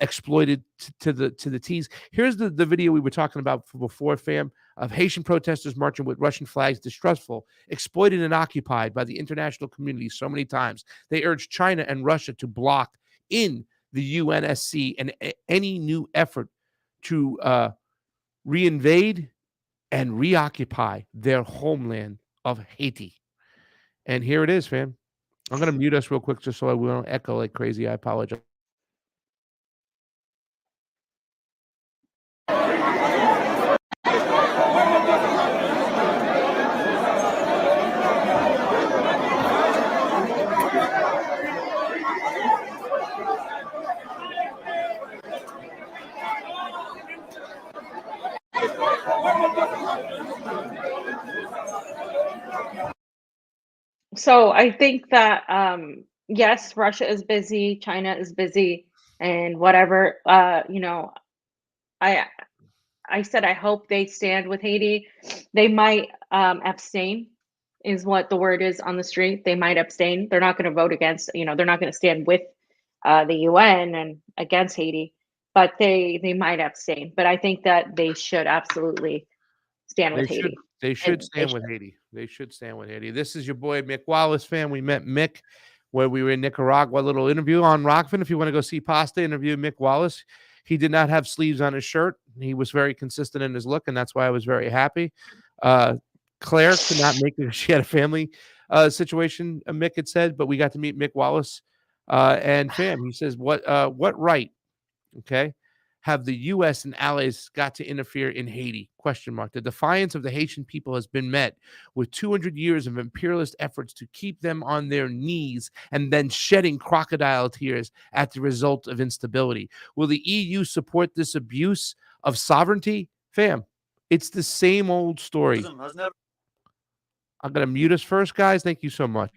[SPEAKER 2] exploited to the teens. Here's the video we were talking about before, fam, of Haitian protesters marching with Russian flags, distrustful, exploited and occupied by the international community so many times. They urged China and Russia to block in the UNSC and any new effort to reinvade and reoccupy their homeland of Haiti. And here it is, fam. I'm going to mute us real quick just so I won't echo like crazy. I apologize.
[SPEAKER 1] So I think that yes, Russia is busy, China is busy, and whatever. You know, I said I hope they stand with Haiti. They might abstain, is what the word is on the street. They might abstain. They're not going to vote against. You know, they're not going to stand with the UN and against Haiti, but they might abstain. But I think that they should absolutely stand with Haiti.
[SPEAKER 2] They should stand with Haiti. They should stand with Haiti. This is your boy Mick Wallace, fam. We met Mick where we were in Nicaragua. A little interview on Rockfin. If you want to go see Pasta, interview Mick Wallace. He did not have sleeves on his shirt. He was very consistent in his look, and that's why I was very happy. Claire could not make it. She had a family situation, Mick had said, but we got to meet Mick Wallace. And fam, he says, what right, okay, have the U.S. and allies got to interfere in Haiti? Question mark. The defiance of the Haitian people has been met with 200 years of imperialist efforts to keep them on their knees and then shedding crocodile tears at the result of instability. Will the EU support this abuse of sovereignty? Fam, it's the same old story. I'm going to mute us first, guys. Thank you so much.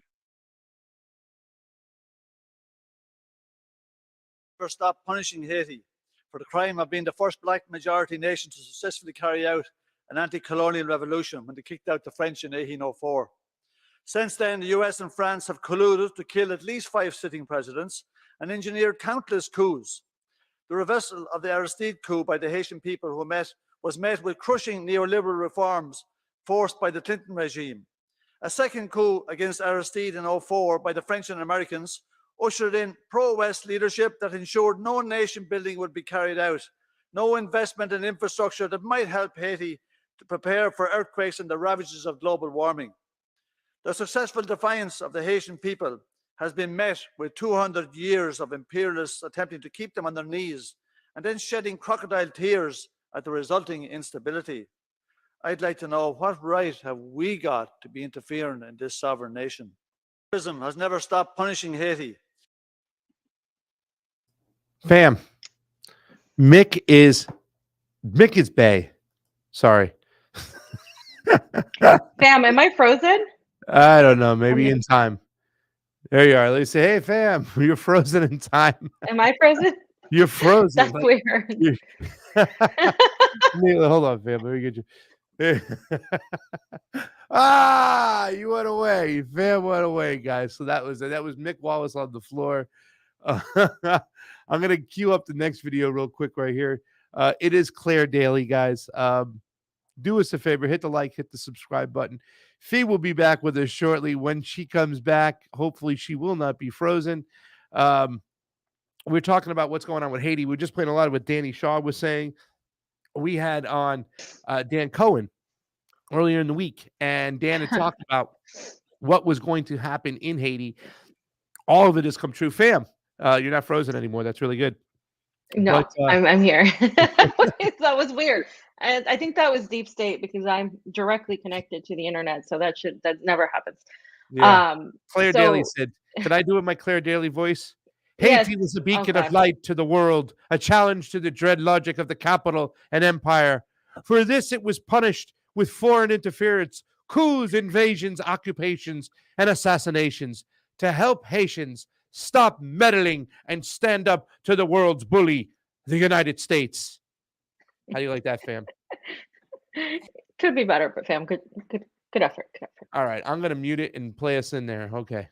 [SPEAKER 6] Stop punishing Haiti for the crime of being the first black majority nation to successfully carry out an anti-colonial revolution when they kicked out the French in 1804. Since then, the US and France have colluded to kill at least 5 sitting presidents and engineered countless coups. The reversal of the Aristide coup by the Haitian people was met with crushing neoliberal reforms forced by the Clinton regime. A second coup against Aristide in 2004 by the French and Americans ushered in pro-West leadership that ensured no nation building would be carried out, no investment in infrastructure that might help Haiti to prepare for earthquakes and the ravages of global warming. The successful defiance of the Haitian people has been met with 200 years of imperialists attempting to keep them on their knees and then shedding crocodile tears at the resulting instability. I'd like to know, what right have we got to be interfering in this sovereign nation? Imperialism has never stopped punishing Haiti.
[SPEAKER 2] Fam, Mick is Bay. Sorry.
[SPEAKER 1] Fam, am I frozen?
[SPEAKER 2] I don't know. Maybe in time. There you are. Let me say, hey, fam, you're frozen in time.
[SPEAKER 1] Am I frozen?
[SPEAKER 2] You're frozen.
[SPEAKER 1] That's weird.
[SPEAKER 2] Hold on, fam. Let me get you. You went away. Fam went away, guys. So that was Mick Wallace on the floor. I'm gonna queue up the next video real quick right here. It is Claire Daly, guys. Do us a favor, hit the like, hit the subscribe button. Fee will be back with us shortly. When she comes back, hopefully she will not be frozen. We're talking about what's going on with Haiti. We're just playing a lot of what Danny Shaw was saying. We had on Dan Cohen earlier in the week, and Dan had talked about what was going to happen in Haiti. All of it has come true. Fam, you're not frozen anymore. That's really good.
[SPEAKER 1] No, I'm here. That was weird. I think that was deep state because I'm directly connected to the internet, so that never happens.
[SPEAKER 2] Yeah. Claire Daly said, "Can I do it my Claire Daly voice?" Haiti was a beacon of light to the world, a challenge to the dread logic of the capital and empire. For this, it was punished with foreign interference, coups, invasions, occupations, and assassinations to help Haitians stop meddling and stand up to the world's bully, the United States. How do you like that, fam?
[SPEAKER 1] Could be better, but fam, good effort.
[SPEAKER 2] All right, I'm gonna mute it and play us in there. Okay.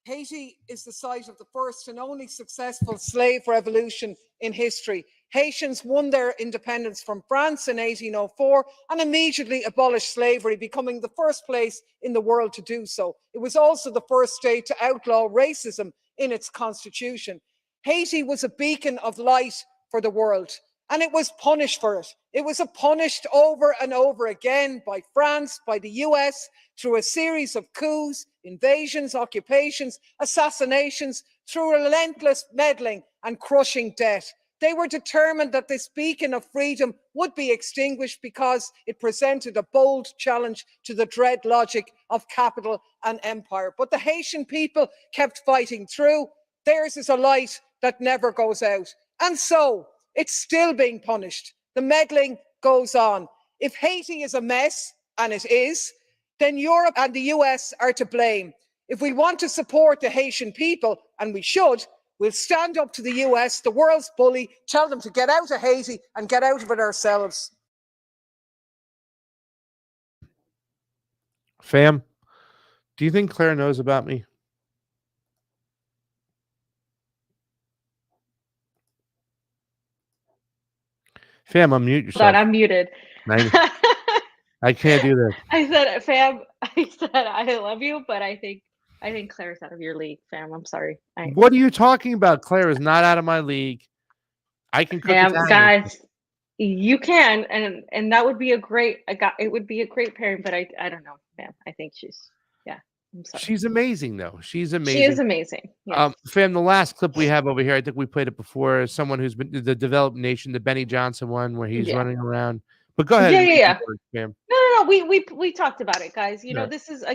[SPEAKER 7] Haiti is the site of the first and only successful slave revolution in history. Haitians won their independence from France in 1804 and immediately abolished slavery, becoming the first place in the world to do so. It was also the first state to outlaw racism in its constitution. Haiti was a beacon of light for the world, and it was punished for it. It was punished over and over again by France, by the US, through a series of coups, invasions, occupations, assassinations, through relentless meddling and crushing debt. They were determined that this beacon of freedom would be extinguished because it presented a bold challenge to the dread logic of capital and empire. But the Haitian people kept fighting through. Theirs is a light that never goes out. And so it's still being punished. The meddling goes on. If Haiti is a mess, and it is, then Europe and the US are to blame. If we want to support the Haitian people, and we should, we'll stand up to the US, the world's bully, tell them to get out of Haiti and get out of it ourselves.
[SPEAKER 2] Fam, do you think Claire knows about me? Fam, unmute yourself.
[SPEAKER 1] God, I'm muted.
[SPEAKER 2] I can't do that.
[SPEAKER 1] I said, fam, I love you, but I think Claire's out of your league, fam. I'm sorry.
[SPEAKER 2] What are you talking about? Claire is not out of my league. I can cook Italian.
[SPEAKER 1] Guys, you can, and that would be a great. It would be a great pairing, but I don't know, fam. I think I'm sorry.
[SPEAKER 2] She's amazing, though. She's amazing.
[SPEAKER 1] She is amazing. Yes.
[SPEAKER 2] Fam, the last clip we have over here, I think we played it before. Is someone who's been the developed nation, the Benny Johnson one, where he's running around. But go ahead.
[SPEAKER 1] Yeah.
[SPEAKER 2] Fam.
[SPEAKER 1] No. We talked about it, guys. You know, this is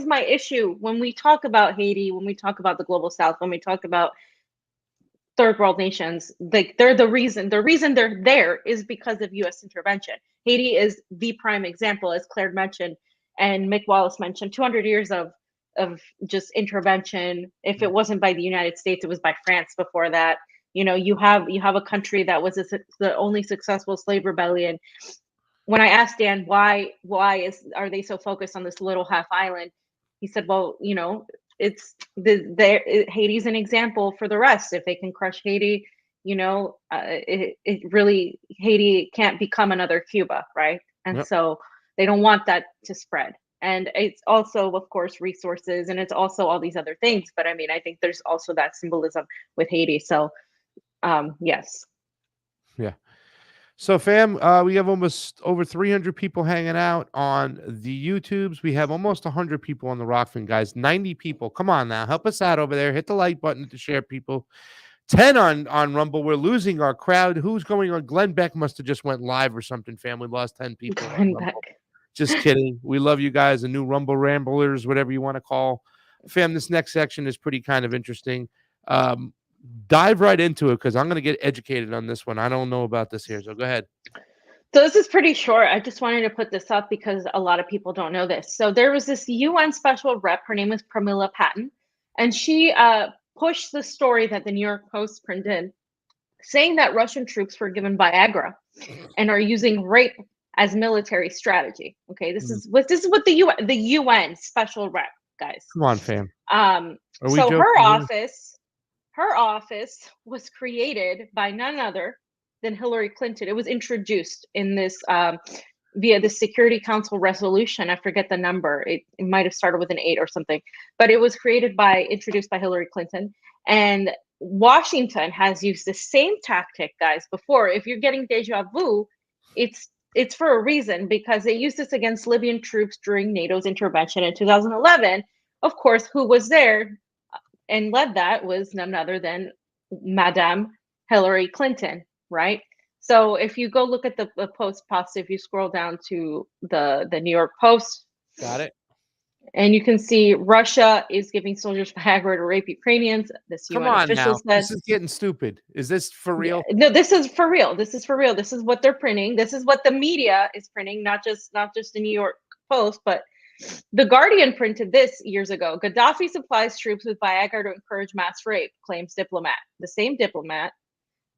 [SPEAKER 1] my issue when we talk about Haiti, when we talk about the global South, when we talk about third world nations. Like they're the reason they're there is because of U.S. intervention. Haiti is the prime example, as Claire mentioned and Mick Wallace mentioned. 200 years of just intervention. If it wasn't by the United States, it was by France before that. You know, you have a country that was the only successful slave rebellion. When I asked Dan why are they so focused on this little half island, he said, well, you know, it's Haiti's an example for the rest. If they can crush Haiti, you know, it really, Haiti can't become another Cuba, right? And so they don't want that to spread. And it's also, of course, resources, and it's also all these other things. But I mean, I think there's also that symbolism with Haiti. So, yes.
[SPEAKER 2] Yeah. So, fam, we have almost over 300 people hanging out on the YouTubes. We have almost 100 people on the Rockfin, guys. 90 people. Come on now, help us out over there. Hit the like button to share, people. 10 on Rumble. We're losing our crowd. Who's going on? Glenn Beck must have just went live or something, fam. We lost 10 people on
[SPEAKER 1] Glenn
[SPEAKER 2] Rumble.
[SPEAKER 1] Beck.
[SPEAKER 2] Just kidding. We love you guys. The new Rumble Ramblers, whatever you want to call. Fam, this next section is pretty kind of interesting. Dive right into it because I'm going to get educated on this one. I don't know about this here, so go ahead.
[SPEAKER 1] So this is pretty short. I just wanted to put this up because a lot of people don't know this. So there was this UN special rep. Her name was Pramila Patten, and she pushed the story that the New York Post printed, saying that Russian troops were given Viagra and are using rape as military strategy. Okay, this is what the UN special rep, guys.
[SPEAKER 2] Come on, fam.
[SPEAKER 1] So her office was created by none other than Hillary Clinton. It was introduced in this via the Security Council resolution. I forget the number. It might have started with an 8 or something, but it was introduced by Hillary Clinton. And Washington has used the same tactic, guys, before. If you're getting deja vu, it's for a reason, because they used this against Libyan troops during NATO's intervention in 2011. Of course, who was there and led that was none other than Madame Hillary Clinton, right? So if you go look at the Post, if you scroll down to the New York Post,
[SPEAKER 2] got it.
[SPEAKER 1] And you can see Russia is giving soldiers Viagra to rape Ukrainians. This UN official said.
[SPEAKER 2] This is getting stupid. Is this for real?
[SPEAKER 1] No, this is for real. This is for real. This is what they're printing. This is what the media is printing, not just the New York Post, but The Guardian printed this years ago. Gaddafi supplies troops with Viagra to encourage mass rape, claims diplomat. The same diplomat.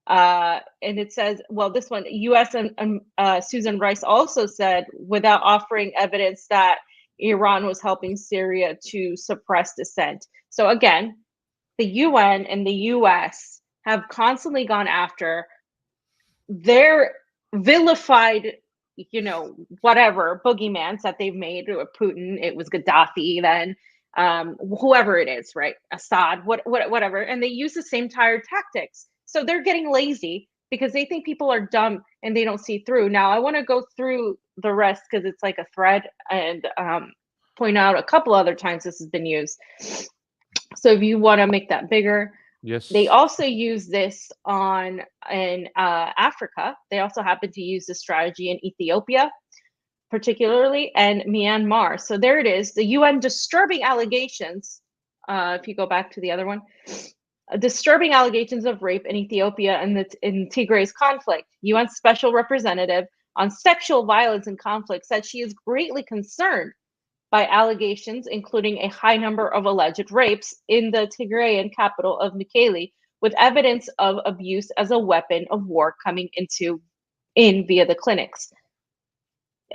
[SPEAKER 1] And it says, well, this one, U.S. and Susan Rice also said, without offering evidence that Iran was helping Syria to suppress dissent. So again, the UN and the U.S. have constantly gone after their vilified, whatever boogeymans that they've made. Putin, it was Gaddafi, then whoever it is, right? Assad, whatever. And they use the same tired tactics. So they're getting lazy because they think people are dumb and they don't see through. Now, I want to go through the rest because it's like a thread and point out a couple other times this has been used. So if you want to make that bigger.
[SPEAKER 2] Yes.
[SPEAKER 1] They also use this in Africa. They also happen to use this strategy in Ethiopia, particularly, and Myanmar. So there it is. The UN disturbing allegations. If you go back to the other one. Disturbing allegations of rape in Ethiopia and in Tigray's conflict. UN Special Representative on Sexual Violence in Conflict said she is greatly concerned by allegations, including a high number of alleged rapes in the Tigrayan capital of Mekelle, with evidence of abuse as a weapon of war coming in via the clinics.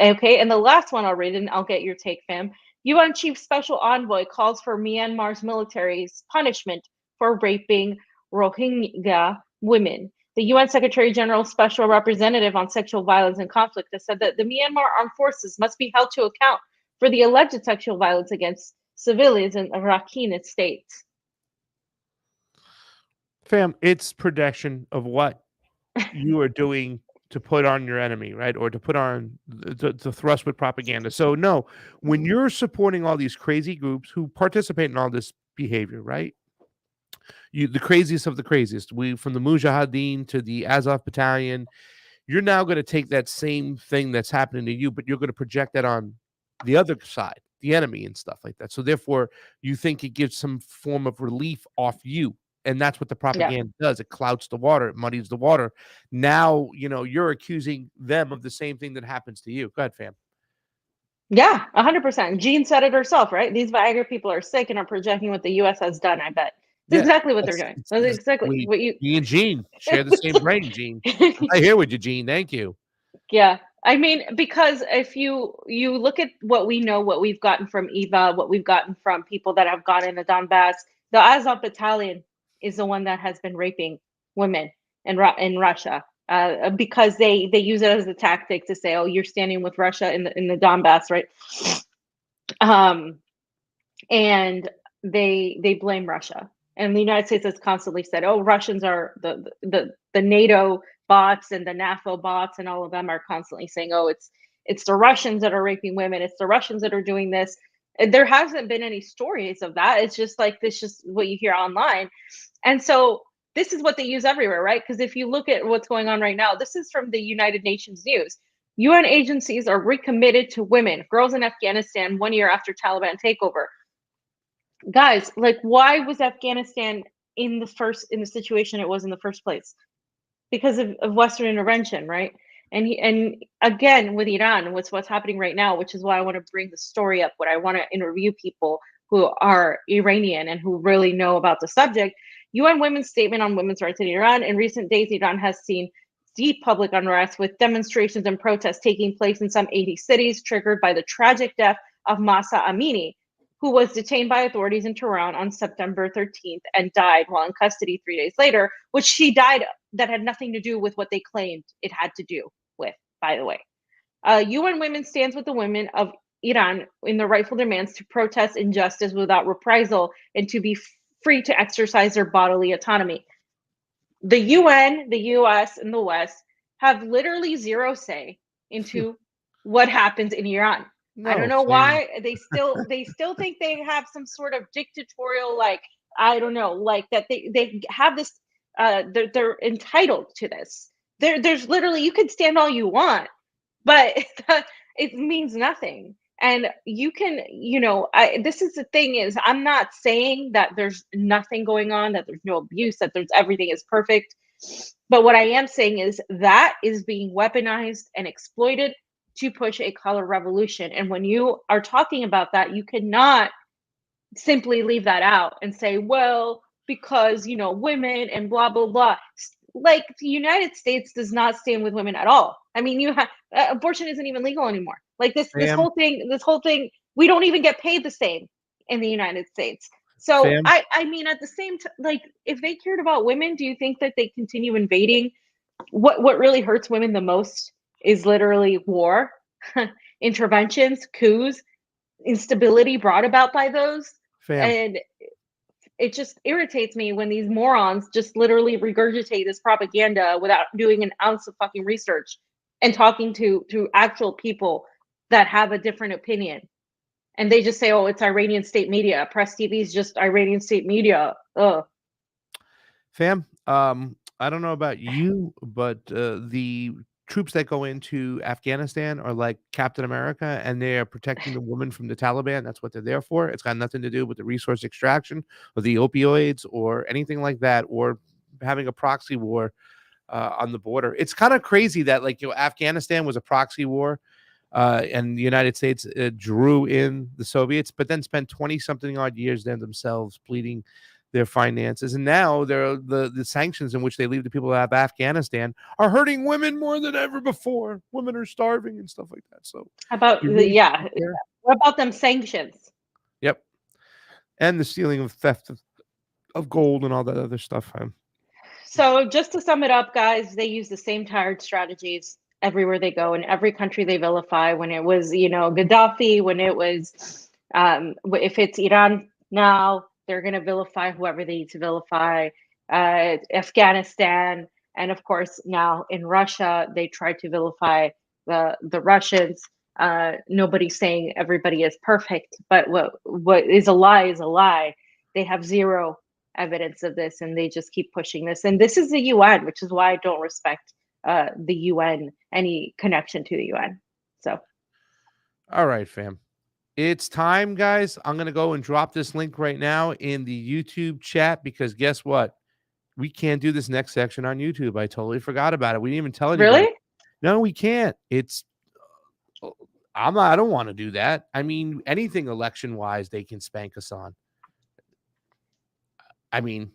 [SPEAKER 1] Okay, and the last one I'll read, and I'll get your take, fam. UN Chief Special Envoy calls for Myanmar's military's punishment for raping Rohingya women. The UN Secretary General Special Representative on Sexual Violence and Conflict has said that the Myanmar armed forces must be held to account for the alleged sexual violence against civilians in Rakhine states.
[SPEAKER 2] Fam, it's projection of what you are doing to put on your enemy, right? Or to put on the thrust with propaganda. So no, when you're supporting all these crazy groups who participate in all this behavior, right? The craziest of the craziest, from the Mujahideen to the Azov Battalion, you're now going to take that same thing that's happening to you, but you're going to project that on the other side, the enemy and stuff like that. So therefore, you think it gives some form of relief off you. And that's what the propaganda does. It clouds the water. It muddies the water. Now, you're accusing them of the same thing that happens to you. Go ahead, fam.
[SPEAKER 1] Yeah, 100%. Jean said it herself, right? These Viagra people are sick and are projecting what the U.S. has done, I bet. That's exactly what they're doing. That's exactly what you...
[SPEAKER 2] Me and Jean share the same brain, Jean. I hear with you, Jean. Thank you.
[SPEAKER 1] Yeah. I mean, because if you look at what we know, what we've gotten from Eva, what we've gotten from people that have gone in the Donbass, the Azov Battalion is the one that has been raping women in Russia because they use it as a tactic to say, oh, you're standing with Russia in the Donbass, right? And they blame Russia. And the United States has constantly said, oh, Russians are the NATO bots and the NAFO bots and all of them are constantly saying, oh, it's the Russians that are raping women, it's the Russians that are doing this. And there hasn't been any stories of that. It's just like this, just what you hear online. And so this is what they use everywhere, right? Because if you look at what's going on right now, this is from the United Nations News. UN agencies are recommitted to women, girls in Afghanistan 1 year after Taliban takeover. Guys, like, why was Afghanistan in the situation it was in the first place? Because of Western intervention, right? And again, with Iran, what's happening right now, which is why I want to bring the story up, what I want to interview people who are Iranian and who really know about the subject. UN Women's Statement on Women's Rights in Iran. In recent days, Iran has seen deep public unrest with demonstrations and protests taking place in some 80 cities, triggered by the tragic death of Mahsa Amini, who was detained by authorities in Tehran on September 13th and died while in custody 3 days later, which she died that had nothing to do with what they claimed it had to do with, by the way. UN Women stands with the women of Iran in the rightful demands to protest injustice without reprisal and to be free to exercise their bodily autonomy. The UN, the US, and the West have literally zero say into what happens in Iran.
[SPEAKER 2] No,
[SPEAKER 1] I don't know
[SPEAKER 2] same.
[SPEAKER 1] why they still think they have some sort of dictatorial, like, I don't know, like that they have this they're entitled to this. There's literally, you could stand all you want, but it means nothing. And you can, this is the thing, is I'm not saying that there's nothing going on, that there's no abuse, that there's everything is perfect. But what I am saying is that is being weaponized and exploited to push a color revolution. And when you are talking about that, you cannot simply leave that out and say, well, because, women and blah, blah, blah. Like, the United States does not stand with women at all. I mean, abortion isn't even legal anymore. Like this whole thing, we don't even get paid the same in the United States. So I mean, at the same time, like, if they cared about women, do you think that they continue invading? What really hurts women the most is literally war, interventions, coups, instability brought about by those. And it just irritates me when these morons just literally regurgitate this propaganda without doing an ounce of fucking research and talking to actual people that have a different opinion. And they just say, oh, it's Iranian state media. Press TV is just Iranian state media. Ugh.
[SPEAKER 2] Fam, I don't know about you, but the troops that go into Afghanistan are like Captain America, and they are protecting the woman from the Taliban. That's what they're there for. It's got nothing to do with the resource extraction or the opioids or anything like that, or having a proxy war on the border. It's kind of crazy that, like, Afghanistan was a proxy war, and the United States drew in the Soviets, but then spent 20-something odd years then themselves bleeding their finances, and now the sanctions in which they leave the people of Afghanistan are hurting women more than ever before. Women are starving and stuff like that. So
[SPEAKER 1] what about them sanctions?
[SPEAKER 2] Yep, and the stealing of theft of gold and all that other stuff.
[SPEAKER 1] So just to sum it up, guys, they use the same tired strategies everywhere they go, in every country they vilify. When it was, Gaddafi, when it was, if it's Iran now, they're going to vilify whoever they need to vilify. Afghanistan, and of course now in Russia, they try to vilify the Russians. Nobody's saying everybody is perfect, but what is a lie is a lie. They have zero evidence of this, and they just keep pushing this. And this is the UN, which is why I don't respect the UN, any connection to the UN. So,
[SPEAKER 2] all right, fam. It's time, guys. I'm going to go and drop this link right now in the YouTube chat, because guess what? We can't do this next section on YouTube. I totally forgot about it. We didn't even tell anybody.
[SPEAKER 1] Really?
[SPEAKER 2] No, we can't. I don't want to do that. I mean, anything election-wise, they can spank us on. I mean,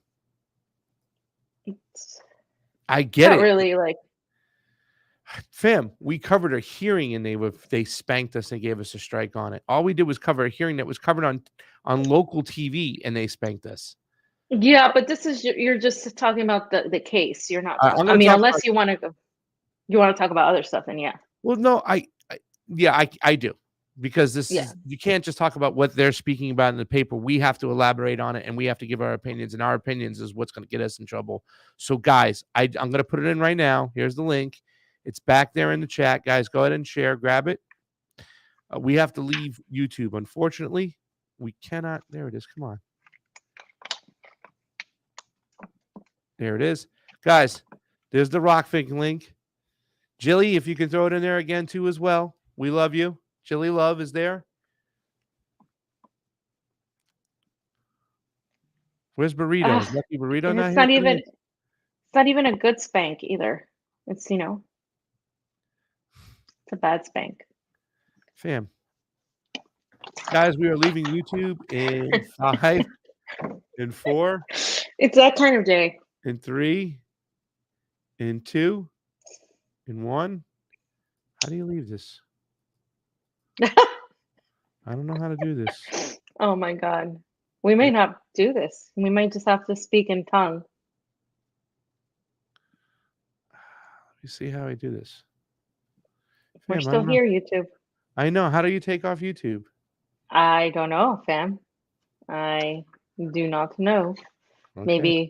[SPEAKER 2] I get it.
[SPEAKER 1] Really, like,
[SPEAKER 2] fam, we covered a hearing and they spanked us and gave us a strike on it. All we did was cover a hearing that was covered on local TV, and they spanked us.
[SPEAKER 1] Yeah, but this is, you're just talking about the case. You're not. I mean, unless you want to talk about other stuff, then yeah.
[SPEAKER 2] Well, no, I do, because this
[SPEAKER 1] Yeah.
[SPEAKER 2] is, you can't just talk about what they're speaking about in the paper. We have to elaborate on it, and we have to give our opinions, and our opinions is what's going to get us in trouble. So guys, I'm going to put it in right now. Here's the link. It's back there in the chat. Guys, go ahead and share, grab it. We have to leave YouTube. Unfortunately, we cannot. There it is. Come on. There it is. Guys, there's the Rockfink link. Jilly, if you can throw it in there again too as well. We love you. Jilly Love is there. Where's Burrito? Is Lucky Burrito
[SPEAKER 1] And
[SPEAKER 2] not
[SPEAKER 1] it's
[SPEAKER 2] here
[SPEAKER 1] not even
[SPEAKER 2] today?
[SPEAKER 1] it's not even a good spank either. It's, you know, it's a bad spank.
[SPEAKER 2] Fam. Guys, we are leaving YouTube in 5, in 4,
[SPEAKER 1] It's that kind of day.
[SPEAKER 2] in 3, in 2, in 1. How do you leave this? I don't know how to do this.
[SPEAKER 1] Oh my God. We may not do this. We might just have to speak in tongue.
[SPEAKER 2] Let me see how I do this.
[SPEAKER 1] We're
[SPEAKER 2] Fam, I
[SPEAKER 1] still
[SPEAKER 2] don't know.
[SPEAKER 1] here, YouTube.
[SPEAKER 2] I know. How do you take off YouTube?
[SPEAKER 1] I don't know, fam. I do not know.
[SPEAKER 2] Okay.
[SPEAKER 1] Maybe